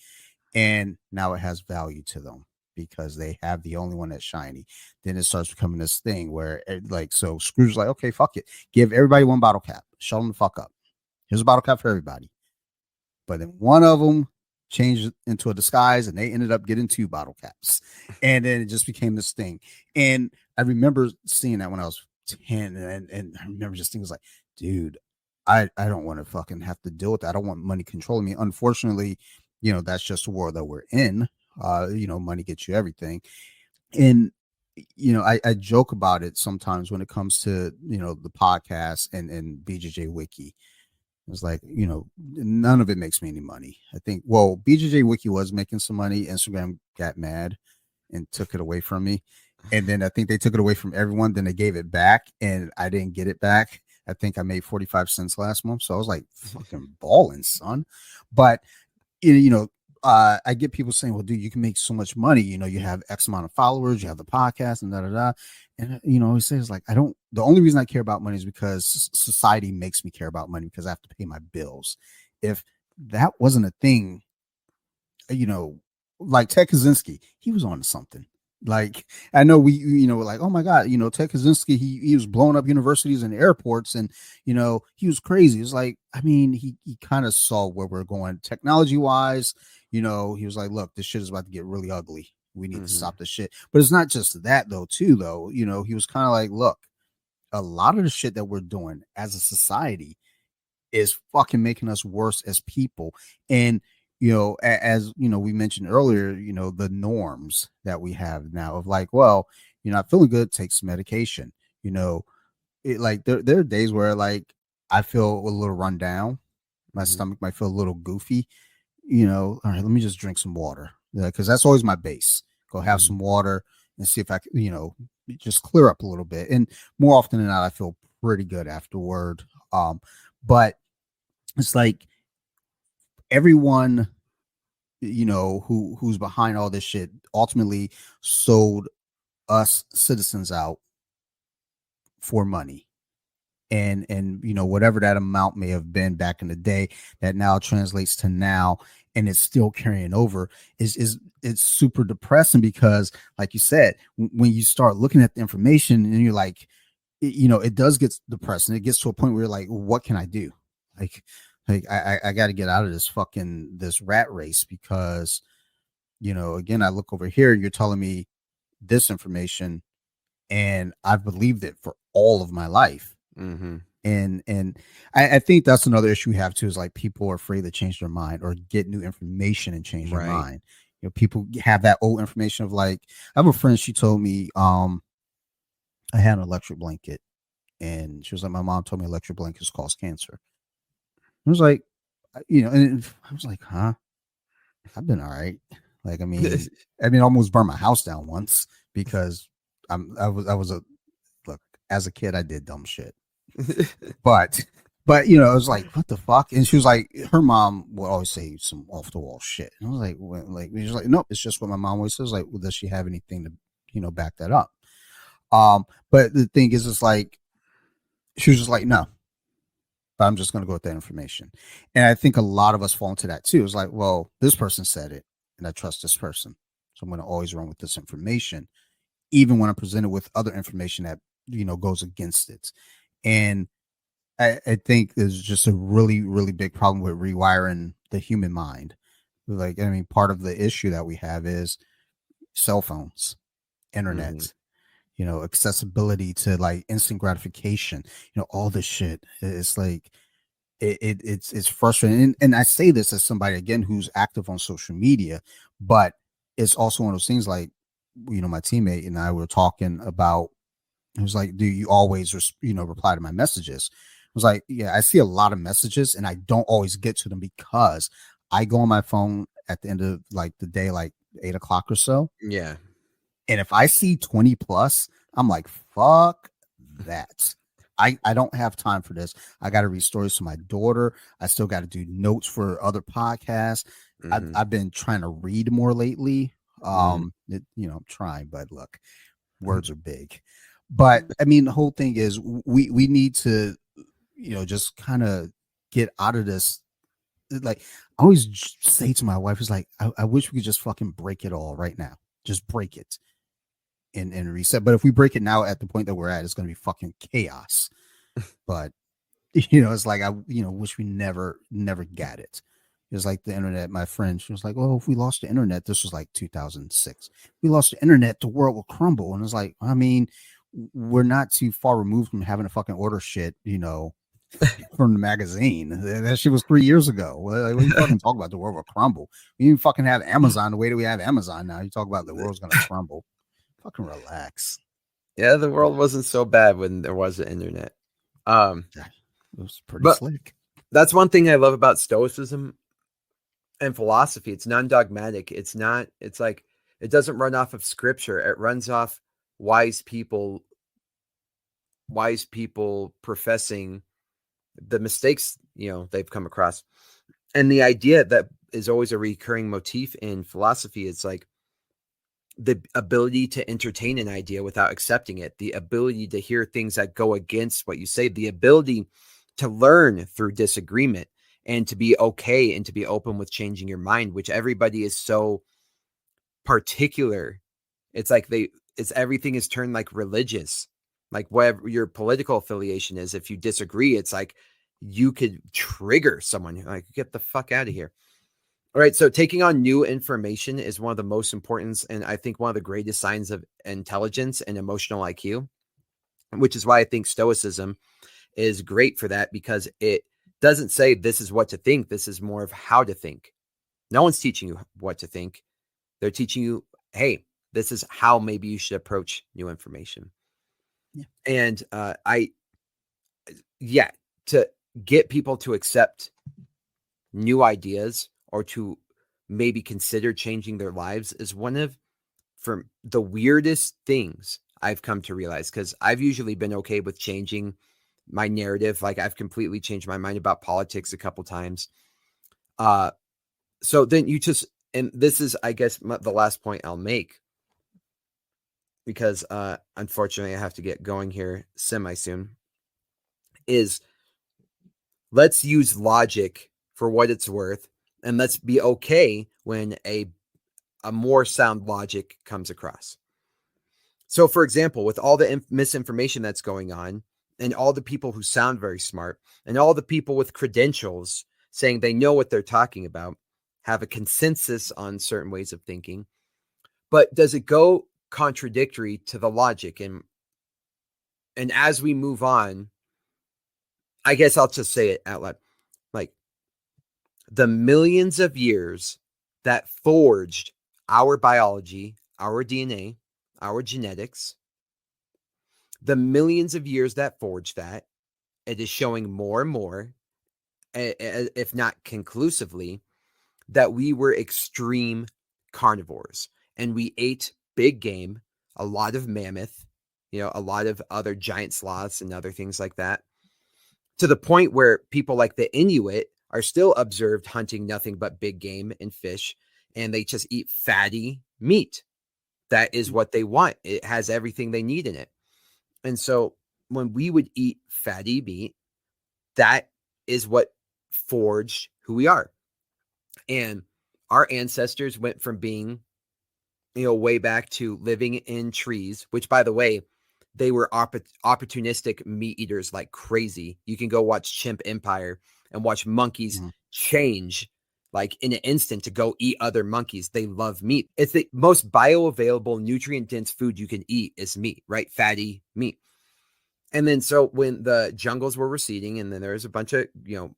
And now it has value to them because they have the only one that's shiny. Then it starts becoming this thing where so Scrooge's like, okay, fuck it. Give everybody one bottle cap. Shut them the fuck up. Here's a bottle cap for everybody. But then one of them changed into a disguise and they ended up getting 2 bottle caps. And then it just became this thing. And I remember seeing that when I was 10. And I remember just thinking, like, dude, I don't want to fucking have to deal with that. I don't want money controlling me. Unfortunately, that's just the world that we're in. Money gets you everything. And, I joke about it sometimes when it comes to, the podcast and BJJ Wiki. It's like, none of it makes me any money. I think, well, BJJ Wiki was making some money. Instagram got mad and took it away from me. And then I think they took it away from everyone. Then they gave it back and I didn't get it back. I think I made 45 cents last month. So I was like, fucking balling, son. But, I get people saying, well, dude, you can make so much money. You have X amount of followers, you have the podcast and da. And, I always say, it's like, the only reason I care about money is because society makes me care about money because I have to pay my bills. If that wasn't a thing, like Ted Kaczynski, he was on to something. Like, I know we're like, oh my God, Ted Kaczynski, he was blowing up universities and airports and, he was crazy. It's like, I mean, he kind of saw where we're going technology wise. He was like, look, this shit is about to get really ugly. We need to stop this shit. But it's not just that though, too, though. He was kind of like, look, a lot of the shit that we're doing as a society is fucking making us worse as people. And, as we mentioned earlier, the norms that we have now of like, well, you're not feeling good, take some medication. Like there are days where like I feel a little run down. My stomach might feel a little goofy. All right, let me just drink some water. Because that's always my base. Go have some water and see if I can, just clear up a little bit. And more often than not, I feel pretty good afterward. But it's like everyone, who's behind all this shit ultimately sold us citizens out for money. And whatever that amount may have been back in the day, that now translates to now, and it's still carrying over, is it's super depressing because, like you said, when you start looking at the information and you're like, it does get depressing. It gets to a point where you're like, what can I do? Like, I got to get out of this rat race because, again, I look over here, you're telling me this information and I've believed it for all of my life. Mm-hmm. And I think that's another issue we have too, is like people are afraid to change their mind or get new information and change their Right. mind. People have that old information of like, I have a friend, she told me, I had an electric blanket and she was like, my mom told me electric blankets cause cancer. I was like, and I was like, huh? I've been all right. Like, I almost burned my house down once because I was a look, as a kid, I did dumb shit. But I was like, what the fuck? And she was like, her mom would always say some off the wall shit. And I was like, she was like, nope, it's just what my mom always says. Like, well, does she have anything to, back that up? But the thing is, it's like, she was just like, no, but I'm just going to go with that information. And I think a lot of us fall into that too. It's like, well, this person said it and I trust this person. So I'm going to always run with this information, even when I'm presented with other information that, goes against it. And I think there's just a really, really big problem with rewiring the human mind. Like, part of the issue that we have is cell phones, Mm-hmm. internet, accessibility to like instant gratification, all this shit. It's like, it's frustrating. And I say this as somebody, again, who's active on social media, but it's also one of those things like, my teammate and I were talking about, it was like, do you always, reply to my messages? I was like, yeah, I see a lot of messages and I don't always get to them because I go on my phone at the end of like the day, like 8 o'clock or so. Yeah. And if I see 20 plus, I'm like, fuck that. I don't have time for this. I got to read stories to my daughter. I still got to do notes for other podcasts. Mm-hmm. I've been trying to read more lately. Mm-hmm. I'm trying, but look, words are big. But the whole thing is we need to, just kind of get out of this. Like, I always say to my wife, is like, I wish we could just fucking break it all right now. Just break it and reset. But if we break it now at the point that we're at, it's going to be fucking chaos. But it's like, I wish we never got it. It's like the internet. My friend, she was like, "Oh, if we lost the internet, this was like 2006. We lost the internet, the world will crumble." And it's like, we're not too far removed from having to fucking order shit, from the magazine. That shit was 3 years ago. What are you fucking talking about? The world will crumble. We even fucking have Amazon the way that we have Amazon now. You talk about the world's gonna crumble. Fucking relax. Yeah, the world wasn't so bad when there was the internet. Um, It was pretty but slick. that's one thing I love about Stoicism and philosophy. It's non-dogmatic. It's like it doesn't run off of scripture. It runs off wise people professing the mistakes, they've come across. And the idea that is always a recurring motif in philosophy, it's like the ability to entertain an idea without accepting it, the ability to hear things that go against what you say, the ability to learn through disagreement and to be okay and to be open with changing your mind, which everybody is so particular. It's like everything is turned like religious, like whatever your political affiliation is. If you disagree, it's like you could trigger someone, like, get the fuck out of here. All right. So taking on new information is one of the most important, and I think one of the greatest signs of intelligence and emotional IQ, which is why I think Stoicism is great for that, because it doesn't say this is what to think. This is more of how to think. No one's teaching you what to think. They're teaching you, hey, this is how maybe you should approach new information. Yeah. And to get people to accept new ideas or to maybe consider changing their lives is one of from the weirdest things I've come to realize, because I've usually been okay with changing my narrative. Like, I've completely changed my mind about politics a couple times. So then and this is, I guess, the last point I'll make, because unfortunately I have to get going here semi soon, is let's use logic for what it's worth, and let's be okay when a more sound logic comes across. So, for example, with all the misinformation that's going on, and all the people who sound very smart, and all the people with credentials saying they know what they're talking about, have a consensus on certain ways of thinking, but does it go contradictory to the logic? And as we move on, I guess I'll just say it out loud. Like, the millions of years that forged our biology, our DNA, our genetics, the millions of years that forged that, it is showing more and more, if not conclusively, that we were extreme carnivores and we ate big game, a lot of mammoth, a lot of other giant sloths and other things like that, to the point where people like the Inuit are still observed hunting nothing but big game and fish, and they just eat fatty meat. That is what they want. It has everything they need in it. And so when we would eat fatty meat, that is what forged who we are. And our ancestors went from being, way back to living in trees, which, by the way, they were opportunistic meat eaters like crazy. You can go watch Chimp Empire and watch monkeys change like in an instant to go eat other monkeys. They love meat. It's the most bioavailable, nutrient-dense food you can eat is meat, right? Fatty meat. And then so when the jungles were receding, and then there was a bunch of,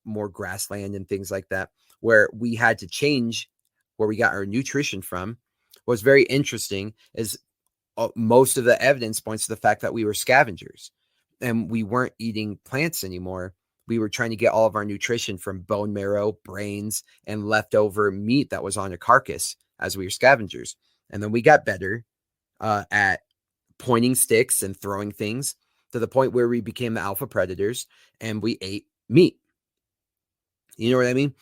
more grassland and things like that, where we had to change where we got our nutrition from. What's very interesting is most of the evidence points to the fact that we were scavengers and we weren't eating plants anymore. We were trying to get all of our nutrition from bone marrow, brains, and leftover meat that was on a carcass as we were scavengers. And then we got better at pointing sticks and throwing things to the point where we became the alpha predators and we ate meat. You know what I mean?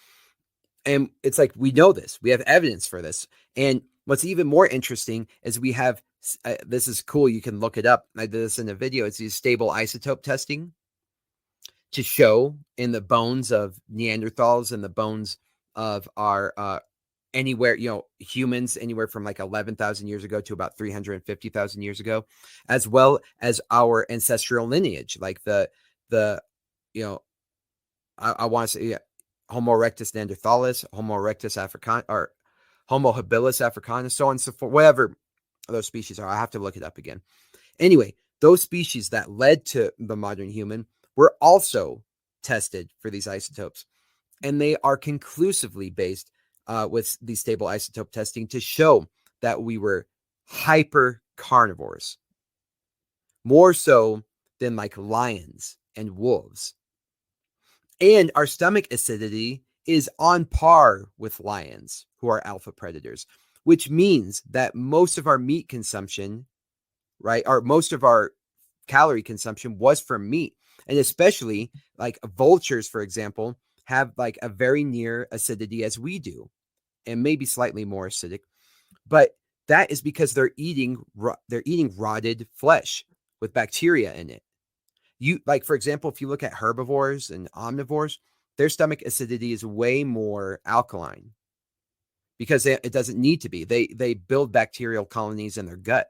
And it's like, we know this, we have evidence for this. And what's even more interesting is we have, this is cool. You can look it up. I did this in a video. It's these stable isotope testing to show in the bones of Neanderthals and the bones of our, anywhere, humans anywhere from like 11,000 years ago to about 350,000 years ago, as well as our ancestral lineage, like I want to say Homo erectus neanderthalis, Homo erectus africanus, or Homo habilis africanus, so on and so forth, whatever those species are. I have to look it up again. Anyway, those species that led to the modern human were also tested for these isotopes, and they are conclusively based with the stable isotope testing to show that we were hyper carnivores, more so than like lions and wolves. And our stomach acidity is on par with lions, who are alpha predators, which means that most of our meat consumption, right, or most of our calorie consumption was from meat. And especially like vultures, for example, have like a very near acidity as we do, and maybe slightly more acidic. But that is because they're eating rotted flesh with bacteria in it. Like, for example, if you look at herbivores and omnivores, their stomach acidity is way more alkaline because it doesn't need to be. They build bacterial colonies in their gut,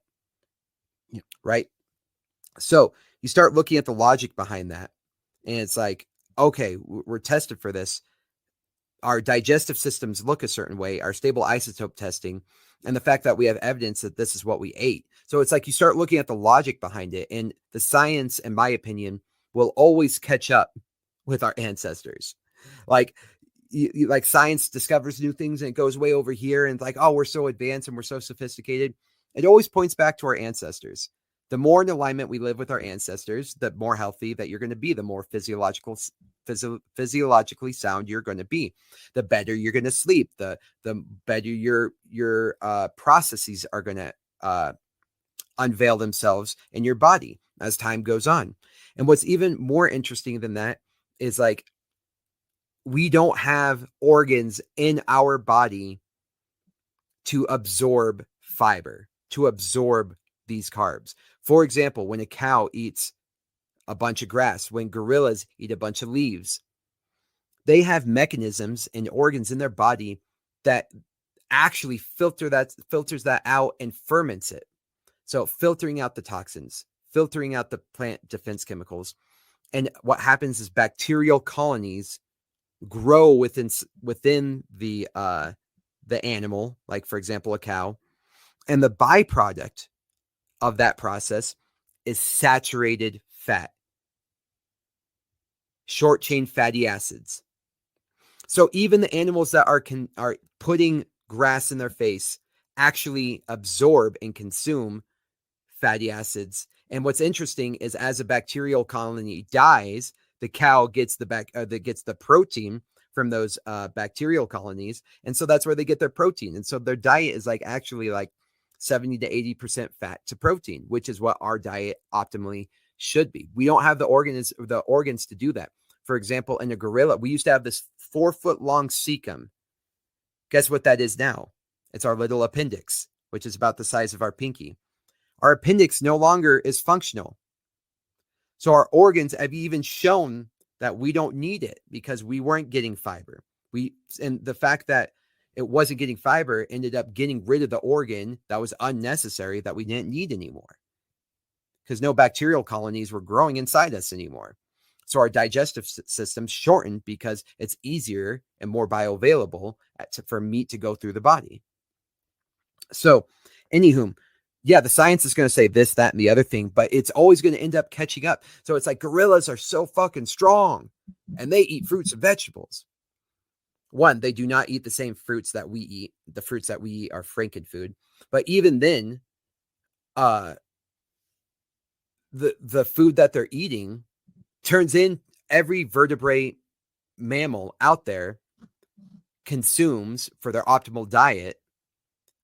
right? So you start looking at the logic behind that, and it's like, okay, we're tested for this. Our digestive systems look a certain way, our stable isotope testing, and the fact that we have evidence that this is what we ate. So it's like you start looking at the logic behind it, and the science, in my opinion, will always catch up with our ancestors. Like, like science discovers new things and it goes way over here, and it's like, oh, we're so advanced and we're so sophisticated. It always points back to our ancestors. The more in alignment we live with our ancestors, the more healthy that you're going to be, the more physiologically sound you're going to be, the better you're going to sleep, the better your processes are going to unveil themselves in your body as time goes on. And what's even more interesting than that is like, we don't have organs in our body to absorb fiber, to absorb these carbs. For example, when a cow eats a bunch of grass, when gorillas eat a bunch of leaves, they have mechanisms and organs in their body that actually filters that out and ferments it. So filtering out the toxins, filtering out the plant defense chemicals. And what happens is bacterial colonies grow within the animal, like for example, a cow. And the byproduct of that process is saturated fat, short chain fatty acids. So even the animals that are putting grass in their face actually absorb and consume fatty acids. And what's interesting is as a bacterial colony dies, the cow gets the protein from those bacterial colonies, and so that's where they get their protein. And so their diet is like actually like 70 to 80% fat to protein, which is what our diet optimally should be. We don't have the organs to do that. For example, in a gorilla, we used to have this 4-foot long cecum. Guess what that is now? It's our little appendix, which is about the size of our pinky. Our appendix no longer is functional. So our organs have even shown that we don't need it because we weren't getting fiber. And the fact that it wasn't getting fiber ended up getting rid of the organ that was unnecessary that we didn't need anymore, because no bacterial colonies were growing inside us anymore. So our digestive system shortened because it's easier and more bioavailable for meat to go through the body. So, anywho, yeah, the science is going to say this, that, and the other thing, but it's always going to end up catching up. So it's like gorillas are so fucking strong and they eat fruits and vegetables. One, they do not eat the same fruits that we eat. The fruits that we eat are frankenfood. But even then, the food that they're eating turns in every vertebrate mammal out there consumes for their optimal diet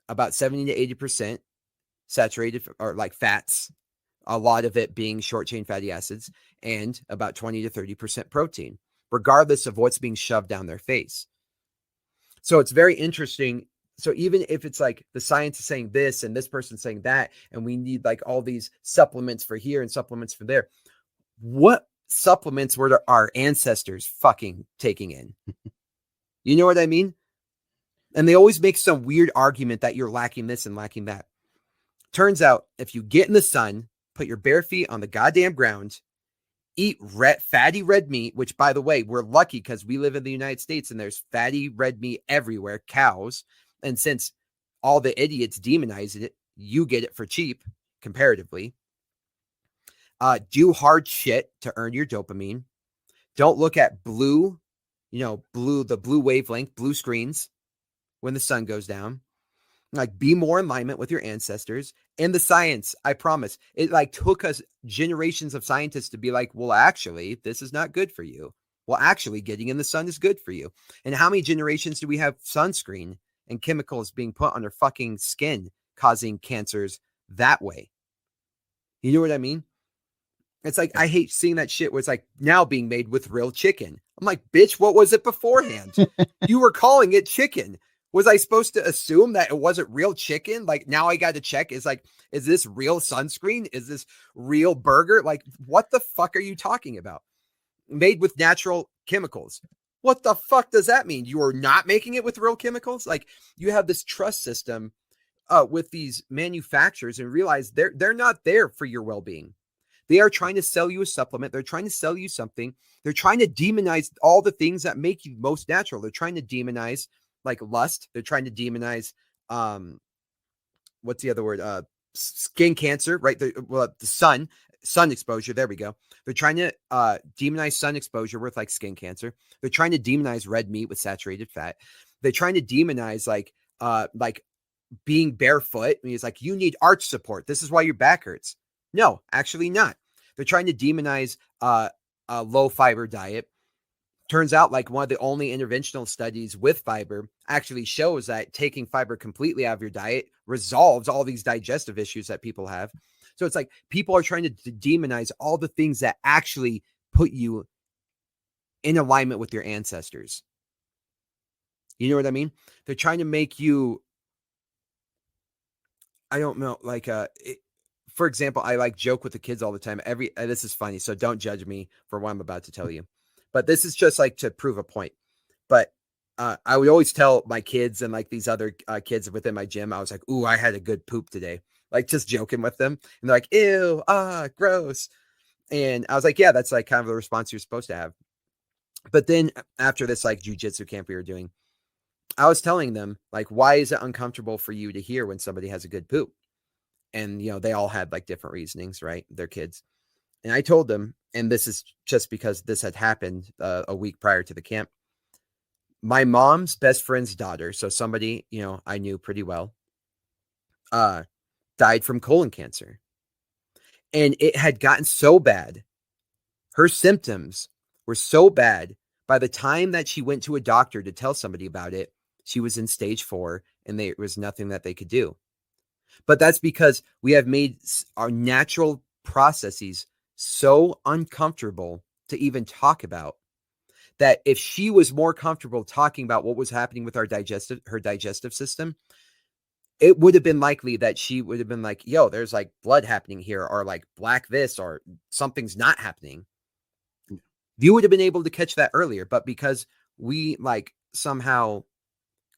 about 70 to 80% saturated or like fats, a lot of it being short chain fatty acids, and about 20 to 30% protein, regardless of what's being shoved down their face. So it's very interesting. So even if it's like the science is saying this and this person's saying that, and we need like all these supplements for here and supplements for there, what supplements were our ancestors fucking taking in? You know what I mean? And they always make some weird argument that you're lacking this and lacking that. Turns out, if you get in the sun, put your bare feet on the goddamn ground, eat fatty red meat, which, by the way, we're lucky because we live in the United States and there's fatty red meat everywhere, cows. And since all the idiots demonize it, you get it for cheap, comparatively. Do hard shit to earn your dopamine. Don't look at the blue wavelength, blue screens when the sun goes down. Like, be more in alignment with your ancestors and the science. I promise. It like took us generations of scientists to be like, well, actually, this is not good for you. Well, actually, getting in the sun is good for you. And how many generations do we have sunscreen and chemicals being put on our fucking skin causing cancers that way? You know what I mean? It's like, I hate seeing that shit where it's like now being made with real chicken. I'm like, bitch, what was it beforehand? You were calling it chicken. Was I supposed to assume that it wasn't real chicken? Like, now I got to check. Is this real sunscreen? Is this real burger? Like, what the fuck are you talking about? Made with natural chemicals. What the fuck does that mean? You are not making it with real chemicals? Like, you have this trust system with these manufacturers and realize they're not there for your well-being. They are trying to sell you a supplement. They're trying to sell you something. They're trying to demonize all the things that make you most natural. They're trying to demonize like lust. They're trying to demonize, what's the other word? Skin cancer, right? The sun exposure. There we go. They're trying to demonize sun exposure with like skin cancer. They're trying to demonize red meat with saturated fat. They're trying to demonize like being barefoot. I mean, it's like, you need arch support. This is why your back hurts. No, actually not. They're trying to demonize a low fiber diet. Turns out like one of the only interventional studies with fiber actually shows that taking fiber completely out of your diet resolves all these digestive issues that people have. So it's like people are trying to demonize all the things that actually put you in alignment with your ancestors. You know what I mean? They're trying to make you, I don't know, like for example, I like joke with the kids all the time. This is funny, so don't judge me for what I'm about to tell you. But this is just like to prove a point. But I would always tell my kids and like these other kids within my gym, I was like, ooh, I had a good poop today. like just joking with them. And they're like, ew, gross. And I was like, yeah, that's like kind of the response you're supposed to have. But then after this like jiu-jitsu camp we were doing, I was telling them, like, why is it uncomfortable for you to hear when somebody has a good poop? And, they all had like different reasonings, right? They're kids. And I told them, and this is just because this had happened a week prior to the camp. My mom's best friend's daughter, so somebody, I knew pretty well, died from colon cancer. And it had gotten so bad. Her symptoms were so bad. By the time that she went to a doctor to tell somebody about it, she was in stage 4 and there was nothing that they could do. But that's because we have made our natural processes so uncomfortable to even talk about, that if she was more comfortable talking about what was happening with her digestive system, it would have been likely that she would have been like, yo, there's like blood happening here, or like black this, or something's not happening. You would have been able to catch that earlier. But because we like somehow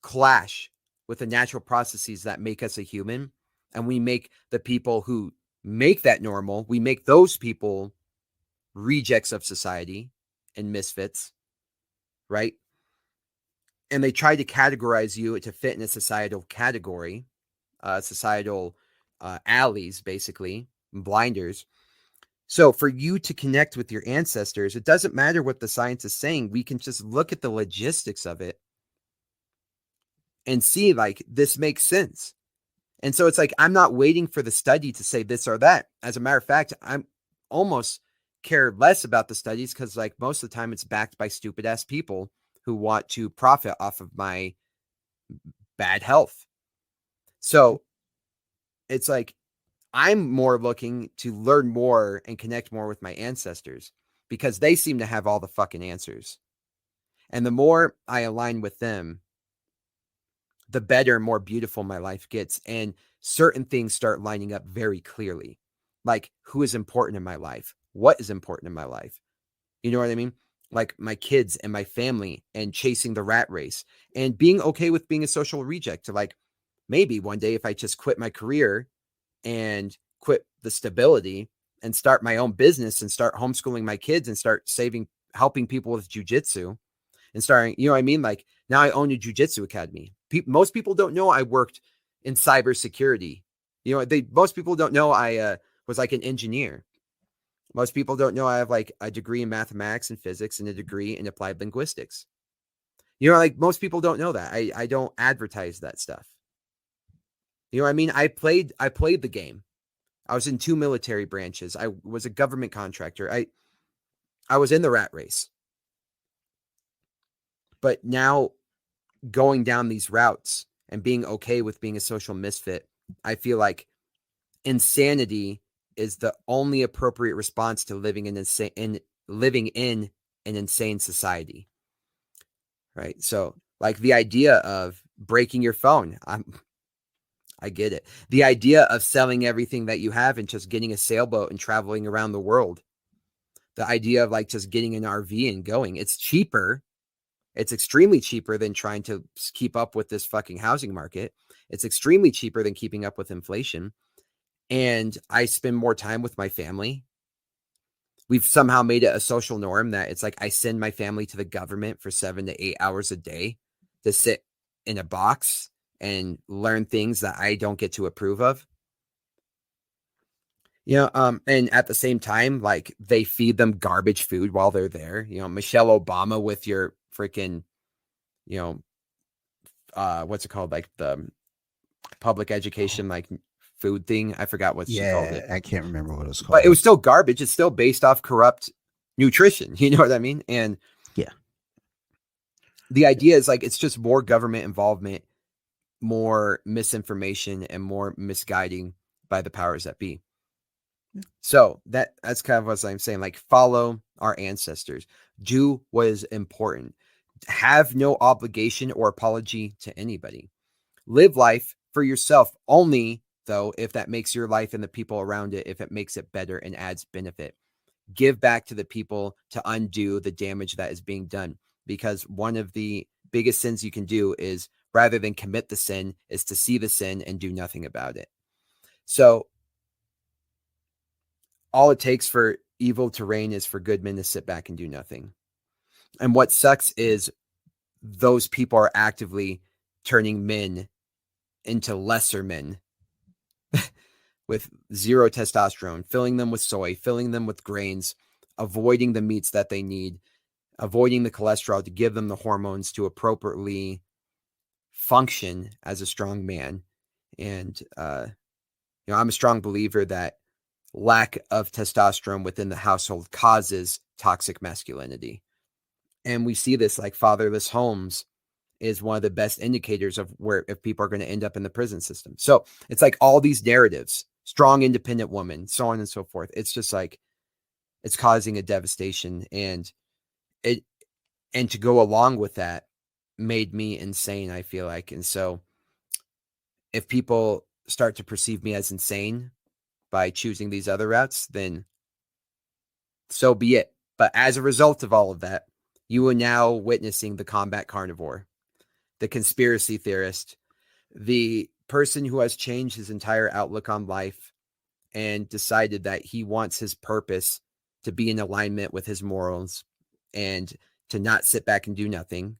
clash with the natural processes that make us a human, and we make the people who make that normal, we make those people rejects of society and misfits, right? And they try to categorize you to fit in a societal category, societal alleys, basically, blinders. So for you to connect with your ancestors, it doesn't matter what the science is saying. We can just look at the logistics of it and see, like, this makes sense. And so it's like, I'm not waiting for the study to say this or that. As a matter of fact, I'm almost care less about the studies, because like most of the time it's backed by stupid ass people who want to profit off of my bad health. So it's like, I'm more looking to learn more and connect more with my ancestors, because they seem to have all the fucking answers. And the more I align with them, the better and more beautiful my life gets. And certain things start lining up very clearly. Like, who is important in my life? What is important in my life? You know what I mean? Like my kids and my family, and chasing the rat race, and being okay with being a social reject. To like, maybe one day if I just quit my career and quit the stability and start my own business and start homeschooling my kids and start helping people with jujitsu and starting, you know what I mean? Like, now I own a jujitsu academy. Most people don't know I worked in cybersecurity. Most people don't know I was like an engineer. Most people don't know I have like a degree in mathematics and physics and a degree in applied linguistics. Like, most people don't know that. I don't advertise that stuff. You know what I mean? I played the game. I was in 2 military branches. I was a government contractor. I was in the rat race. But now, going down these routes and being okay with being a social misfit, I feel like insanity is the only appropriate response to living in an insane society. Right? So, like, the idea of breaking your phone, I get it. The idea of selling everything that you have and just getting a sailboat and traveling around the world. The idea of like just getting an RV and going. It's cheaper. It's extremely cheaper than trying to keep up with this fucking housing market. It's extremely cheaper than keeping up with inflation. And I spend more time with my family. We've somehow made it a social norm that it's like I send my family to the government for 7 to 8 hours a day to sit in a box and learn things that I don't get to approve of. And at the same time, like, they feed them garbage food while they're there. Michelle Obama with your freaking, what's it called? Like the public education, like food thing. I forgot what she called it. I can't remember what it was called. But it was still garbage. It's still based off corrupt nutrition. You know what I mean? And yeah, the idea is like, it's just more government involvement, more misinformation, and more misguiding by the powers that be. So that's kind of what I'm saying. Like, follow our ancestors. Do what is important. Have no obligation or apology to anybody. Live life for yourself only, though, if that makes your life and the people around it, if it makes it better and adds benefit. Give back to the people to undo the damage that is being done. Because one of the biggest sins you can do is, rather than commit the sin, is to see the sin and do nothing about it. So all it takes for evil to reign is for good men to sit back and do nothing. And what sucks is those people are actively turning men into lesser men with zero testosterone, filling them with soy, filling them with grains, avoiding the meats that they need, avoiding the cholesterol to give them the hormones to appropriately function as a strong man. And, I'm a strong believer that lack of testosterone within the household causes toxic masculinity. And we see this like fatherless homes is one of the best indicators of where if people are going to end up in the prison system. So it's like all these narratives, strong, independent woman, so on and so forth. It's just like it's causing a devastation, and to go along with that made me insane, I feel like. And so if people start to perceive me as insane by choosing these other routes, then so be it. But as a result of all of that, you are now witnessing the combat carnivore, the conspiracy theorist, the person who has changed his entire outlook on life and decided that he wants his purpose to be in alignment with his morals and to not sit back and do nothing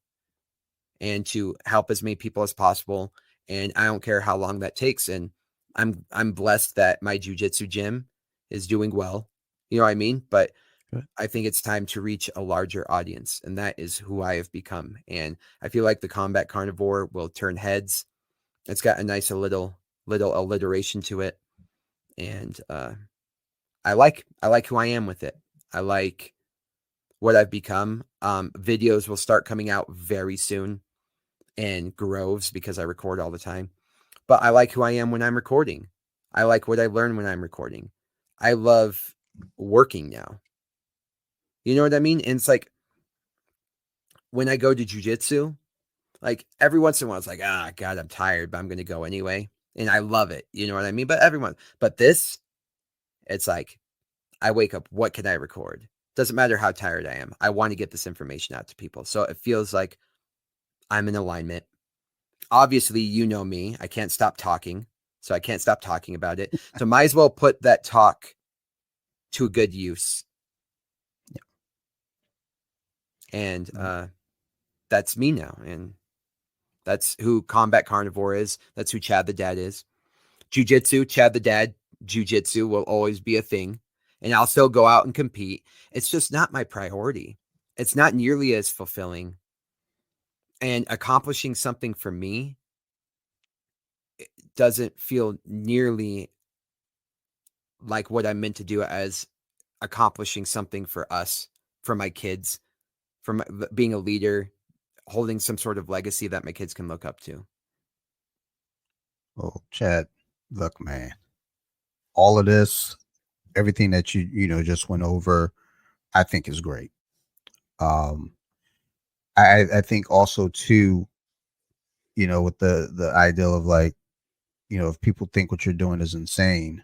and to help as many people as possible. And I don't care how long that takes. And I'm blessed that my jiu-jitsu gym is doing well. You know what I mean? But Good. I think it's time to reach a larger audience, and that is who I have become. And I feel like the combat carnivore will turn heads. It's got a nice little alliteration to it. And I like who I am with it. I like what I've become. Videos will start coming out very soon in groves because I record all the time. But I like who I am when I'm recording. I like what I learn when I'm recording. I love working now. You know what I mean? And it's like when I go to jujitsu, like every once in a while, it's like, God, I'm tired, but I'm going to go anyway. And I love it. You know what I mean? But this, it's like, I wake up, what can I record? Doesn't matter how tired I am. I want to get this information out to people. So it feels like I'm in alignment. Obviously, you know me. I can't stop talking. So I can't stop talking about it. So might as well put that talk to good use. And that's me now. And that's who Combat Carnivore is. That's who Chad the Dad is. Jiu-jitsu, Chad the Dad, jiu-jitsu will always be a thing. And I'll still go out and compete. It's just not my priority. It's not nearly as fulfilling. And accomplishing something for me doesn't feel nearly like what I'm meant to do as accomplishing something for us, for my kids, for being a leader, holding some sort of legacy that my kids can look up to. Well, Chad, look, man, all of this, everything that just went over, I think is great. I think also too, with the ideal of like, if people think what you're doing is insane,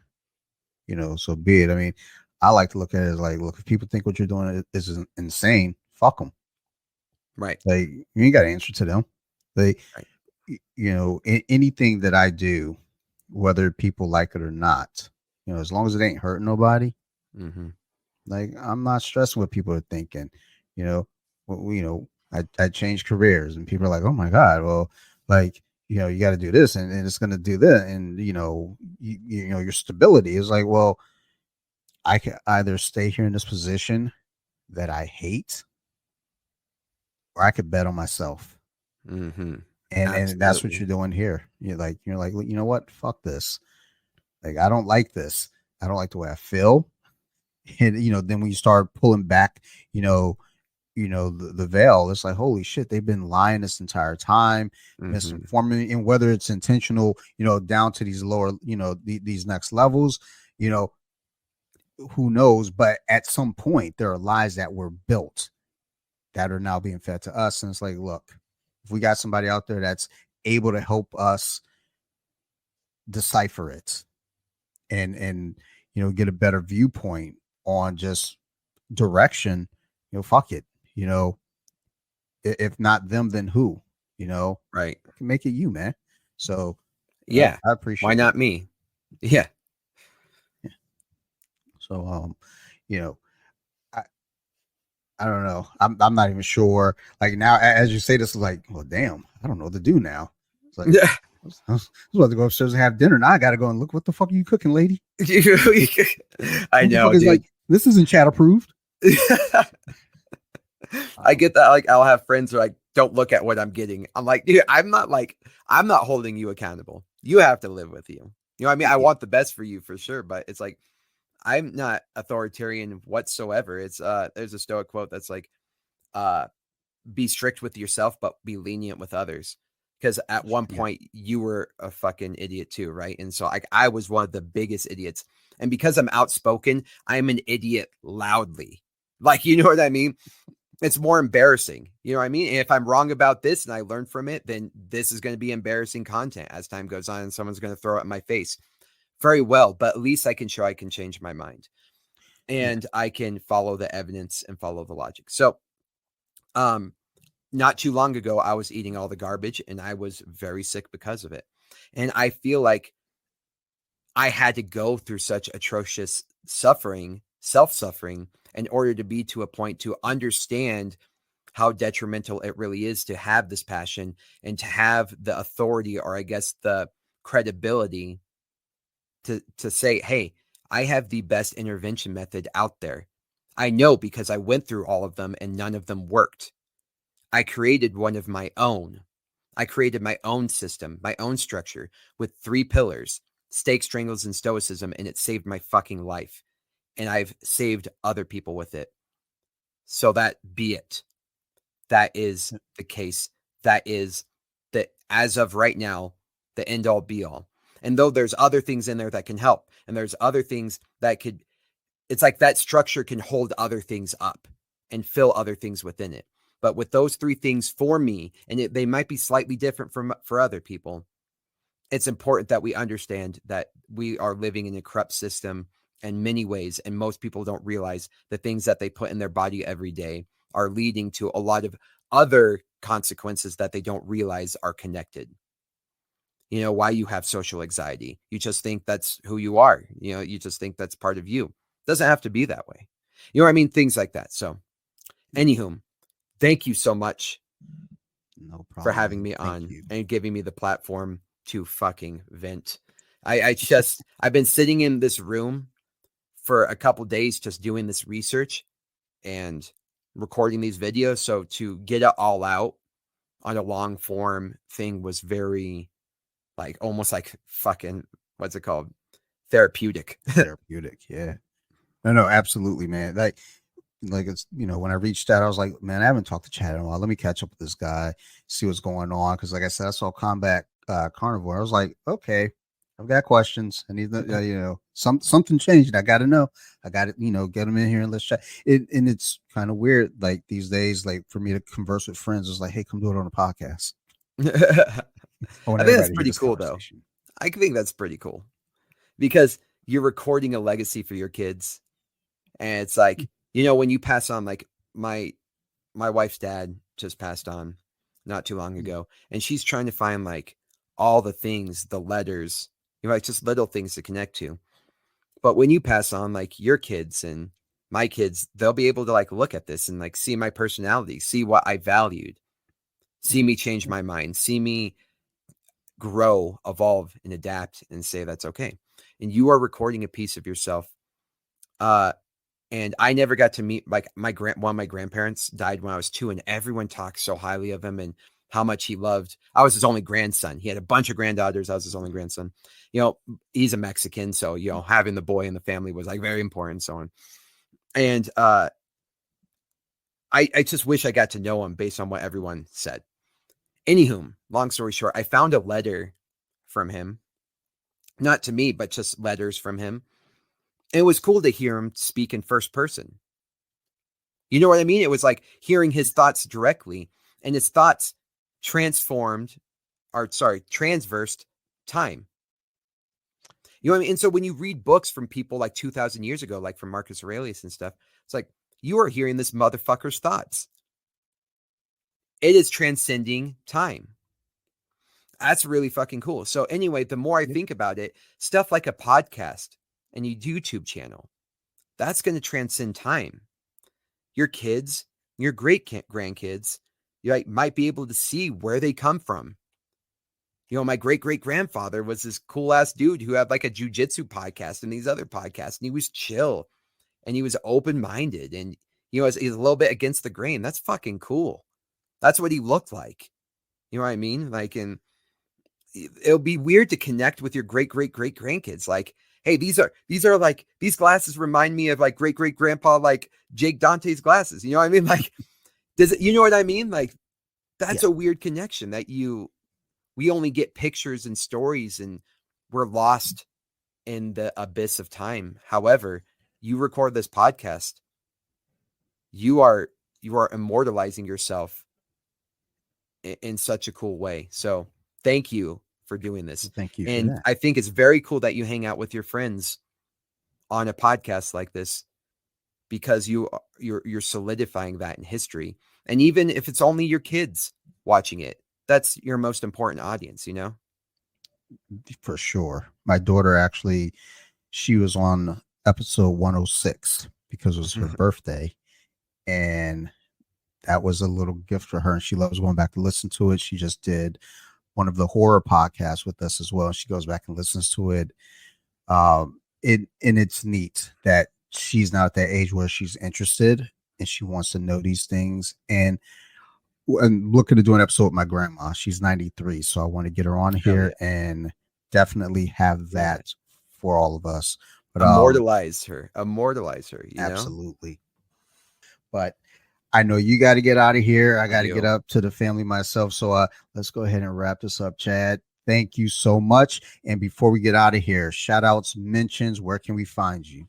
so be it. I mean, I like to look at it as like, look, if people think what you're doing is insane, fuck them. Right. Like, you ain't got to answer to them. Like, right. Anything that I do, whether people like it or not, as long as it ain't hurting nobody, like I'm not stressing what people are thinking. I changed careers and people are like, oh my God, well, like, you got to do this and it's going to do that. And, your stability is like, well, I can either stay here in this position that I hate, or I could bet on myself. And that's what Absolutely. you're doing here. You're like, you know what? Fuck this. Like, I don't like this. I don't like the way I feel. And, then when you start pulling back, the veil, it's like, holy shit, they've been lying this entire time, misinforming, and whether it's intentional, down to these lower, these next levels, who knows? But at some point, there are lies that were built that are now being fed to us. And it's like, look, if we got somebody out there that's able to help us decipher it and get a better viewpoint on just direction, fuck it. If not them, then who? Right. Make it you, man. So Yeah. I appreciate Why it. not me? Yeah. So, you know, I, I don't know. I'm not even sure. Like now, as you say this, like, well, damn, I don't know what to do now. It's like Yeah. I was about to go upstairs and have dinner. Now I got to go and look. What the fuck are you cooking, lady? I What the fuck know, is dude. like? This isn't chat approved. I Um, get that. Like, I'll have friends who are like, don't look at what I'm getting. I'm like, dude, I'm not holding you accountable. You have to live with you. You know what I mean? I yeah, want the best for you for sure, but it's like, I'm not authoritarian whatsoever. It's, there's a Stoic quote that's like, uh, be strict with yourself, but be lenient with others. Because at one yeah, point you were a fucking idiot too, right? And so I was one of the biggest idiots. And because I'm outspoken, I'm an idiot loudly. Like, you know what I mean? It's more embarrassing. You know what I mean? And if I'm wrong about this and I learn from it, then this is going to be embarrassing content as time goes on and someone's going to throw it in my face. Very well, but at least I can show I can change my mind yeah, and I can follow the evidence and follow the logic. So, um, not too long ago, I was eating all the garbage and I was very sick because of it. And I feel like I had to go through such atrocious suffering, self suffering, in order to be to a point to understand how detrimental it really is to have this passion and to have the authority, or I guess the credibility to say, hey, I have the best intervention method out there. I know because I went through all of them and none of them worked. I created one of my own. I created my own system, my own structure with 3 pillars: steak, strangles, and stoicism, and it saved my fucking life. And I've saved other people with it. So that be it. That is the case. That is the, as of right now, the end all be all. And though there's other things in there that can help, and there's other things that could, it's like that structure can hold other things up and fill other things within it. But with those 3 things for me, and they might be slightly different from for other people, it's important that we understand that we are living in a corrupt system in many ways. And most people don't realize the things that they put in their body every day are leading to a lot of other consequences that they don't realize are connected. You know, why you have social anxiety. You just think that's who you are. You know, you just think that's part of you. It doesn't have to be that way. You know what I mean? Things like that. So, anywho, thank you so much no for problem, having man. me Thank on you. and giving me the platform to fucking vent. I've been sitting in this room for a couple days just doing this research and recording these videos. So to get it all out on a long form thing was very, like, almost like fucking, what's it called? Therapeutic. Therapeutic, yeah. No, absolutely, man. Like it's when I reached out, I was like, man, I haven't talked to Chad in a while. Let me catch up with this guy, see what's going on. Because like I said, I saw Combat Carnivore. I was like, okay, I've got questions. I need the something changed. I got to know. I got to get them in here and let's chat. And it's kind of weird, like these days, like for me to converse with friends. It's like, hey, come do it on a podcast. I want I think that's everybody to hear pretty this cool though. conversation. I think that's pretty cool because you're recording a legacy for your kids. And it's like, when you pass on, like, my wife's dad just passed on not too long Mm. ago, and she's trying to find, like, all the things, the letters, like, just little things to connect to. But when you pass on, like, your kids and my kids, they'll be able to, like, look at this and, like, see my personality, see what I valued, see me change my mind, see me grow, evolve, and adapt, and say that's okay. And you are recording a piece of yourself. Uh, And I never got to meet, like, one of my grandparents died when I was 2, and everyone talked so highly of him and how much he loved. I was his only grandson. He had a bunch of granddaughters. I was his only grandson. He's a Mexican, so having the boy in the family was, like, very important, and so on. And I just wish I got to know him based on what everyone said. Anywho, long story short, I found a letter from him, not to me, but just letters from him. And it was cool to hear him speak in first person. You know what I mean? It was like hearing his thoughts directly, and his thoughts transversed time. You know what I mean? And so when you read books from people like 2,000 years ago, like from Marcus Aurelius and stuff, it's like, you are hearing this motherfucker's thoughts. It is transcending time. That's really fucking cool. So anyway, the more I Yep. think about it, stuff like a podcast and a YouTube channel, that's going to transcend time. Your kids, your great grandkids, you like, might be able to see where they come from. My great great grandfather was this cool ass dude who had like a jiu-jitsu podcast and these other podcasts, and he was chill and he was open minded, and he's a little bit against the grain. That's fucking cool. That's what he looked like. You know what I mean? Like, and it'll be weird to connect with your great great great grandkids. Like, hey, these are like, these glasses remind me of like great great grandpa, like Jake Dante's glasses. You know what I mean? Like, does it? You know what I mean? Like, that's Yeah. a weird connection that we only get pictures and stories, and we're lost in the abyss of time. However, you record this podcast, you are immortalizing yourself in such a cool way. So thank you for doing this. Thank you for And that. I think it's very cool that you hang out with your friends on a podcast like this, because you're solidifying that in history. And even if it's only your kids watching it, that's your most important audience, For sure. My daughter actually, she was on episode 106 because it was her birthday. And that was a little gift for her. And she loves going back to listen to it. She just did one of the horror podcasts with us as well. She goes back and listens to it. And it's neat that she's now at that age where she's interested and she wants to know these things. And I'm looking to do an episode with my grandma. She's 93. So I want to get her on Hell here yeah. and definitely have that for all of us. But Immortalize her, absolutely. But I know you got to get out of here. I got to do. get up to the family myself. So let's go ahead and wrap this up, Chad. Thank you so much. And before we get out of here, shout outs, mentions, where can we find you?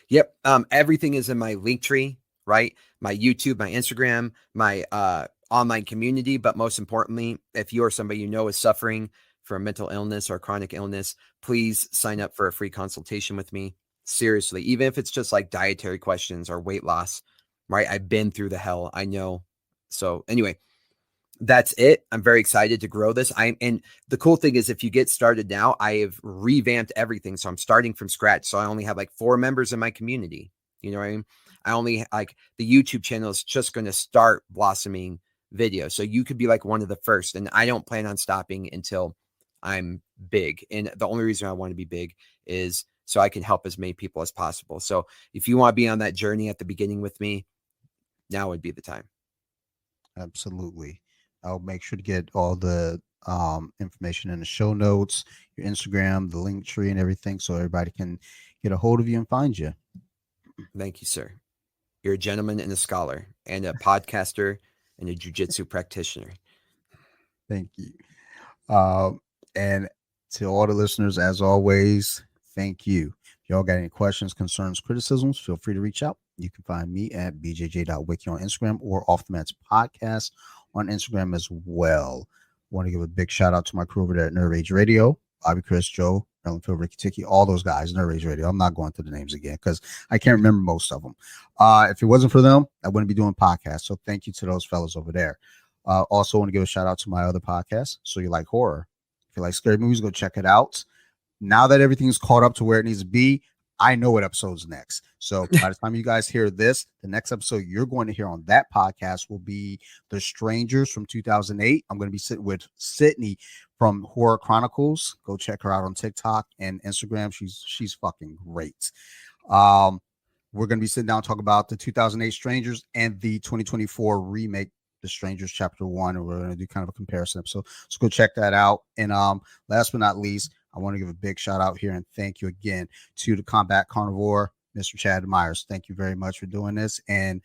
Yep. Everything is in my link tree, right? My YouTube, my Instagram, my online community. But most importantly, if you or somebody you know is suffering from mental illness or chronic illness, please sign up for a free consultation with me. Seriously, even if it's just like dietary questions or weight loss, right? I've been through the hell. I know. So anyway, that's it. I'm very excited to grow this. And the cool thing is, if you get started now, I have revamped everything. So I'm starting from scratch. So I only have like 4 members in my community. You know what I mean? I only, like, the YouTube channel is just going to start blossoming video. So you could be like one of the first. And I don't plan on stopping until I'm big. And the only reason I want to be big is so I can help as many people as possible. So if you want to be on that journey at the beginning with me, now would be the time. Absolutely. I'll make sure to get all the information in the show notes, your Instagram, the link tree, and everything, so everybody can get a hold of you and find you. Thank you, sir. You're a gentleman and a scholar and a podcaster and a jiu-jitsu practitioner. Thank you. And to all the listeners, as always, thank you. If y'all got any questions, concerns, criticisms, feel free to reach out. You can find me at bjj.wiki on Instagram or Off the Mats Podcast on Instagram as well. I want to give a big shout out to my crew over there at Nerve Age Radio, Bobby, Chris, Joe, Ellen, Phil, Ricky, Tiki, all those guys, Nerve Age Radio. I'm not going through the names again because I can't remember most of them. If it wasn't for them, I wouldn't be doing podcasts. So thank you to those fellas over there. Also want to give a shout out to my other podcast. So You Like Horror. If you like scary movies, go check it out. Now that everything's caught up to where it needs to be, I know what episode's next. So by the time you guys hear this, the next episode you're going to hear on that podcast will be The Strangers from 2008. I'm going to be sitting with Sydney from Horror Chronicles. Go check her out on TikTok and Instagram. She's fucking great. We're going to be sitting down and talk about the 2008 Strangers and the 2024 remake, The Strangers Chapter 1, and we're going to do kind of a comparison episode. So go check that out. And last but not least, I want to give a big shout out here and thank you again to the Combat Carnivore, Mr. Chad Meyers. Thank you very much for doing this. And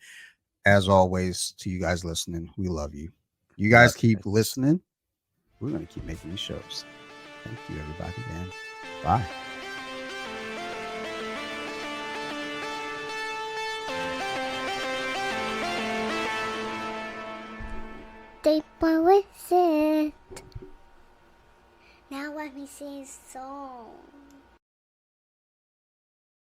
as always, to you guys listening, we love you. You guys keep listening. We're going to keep making these shows. Thank you, everybody, and bye. They were with it. Now let me sing a song.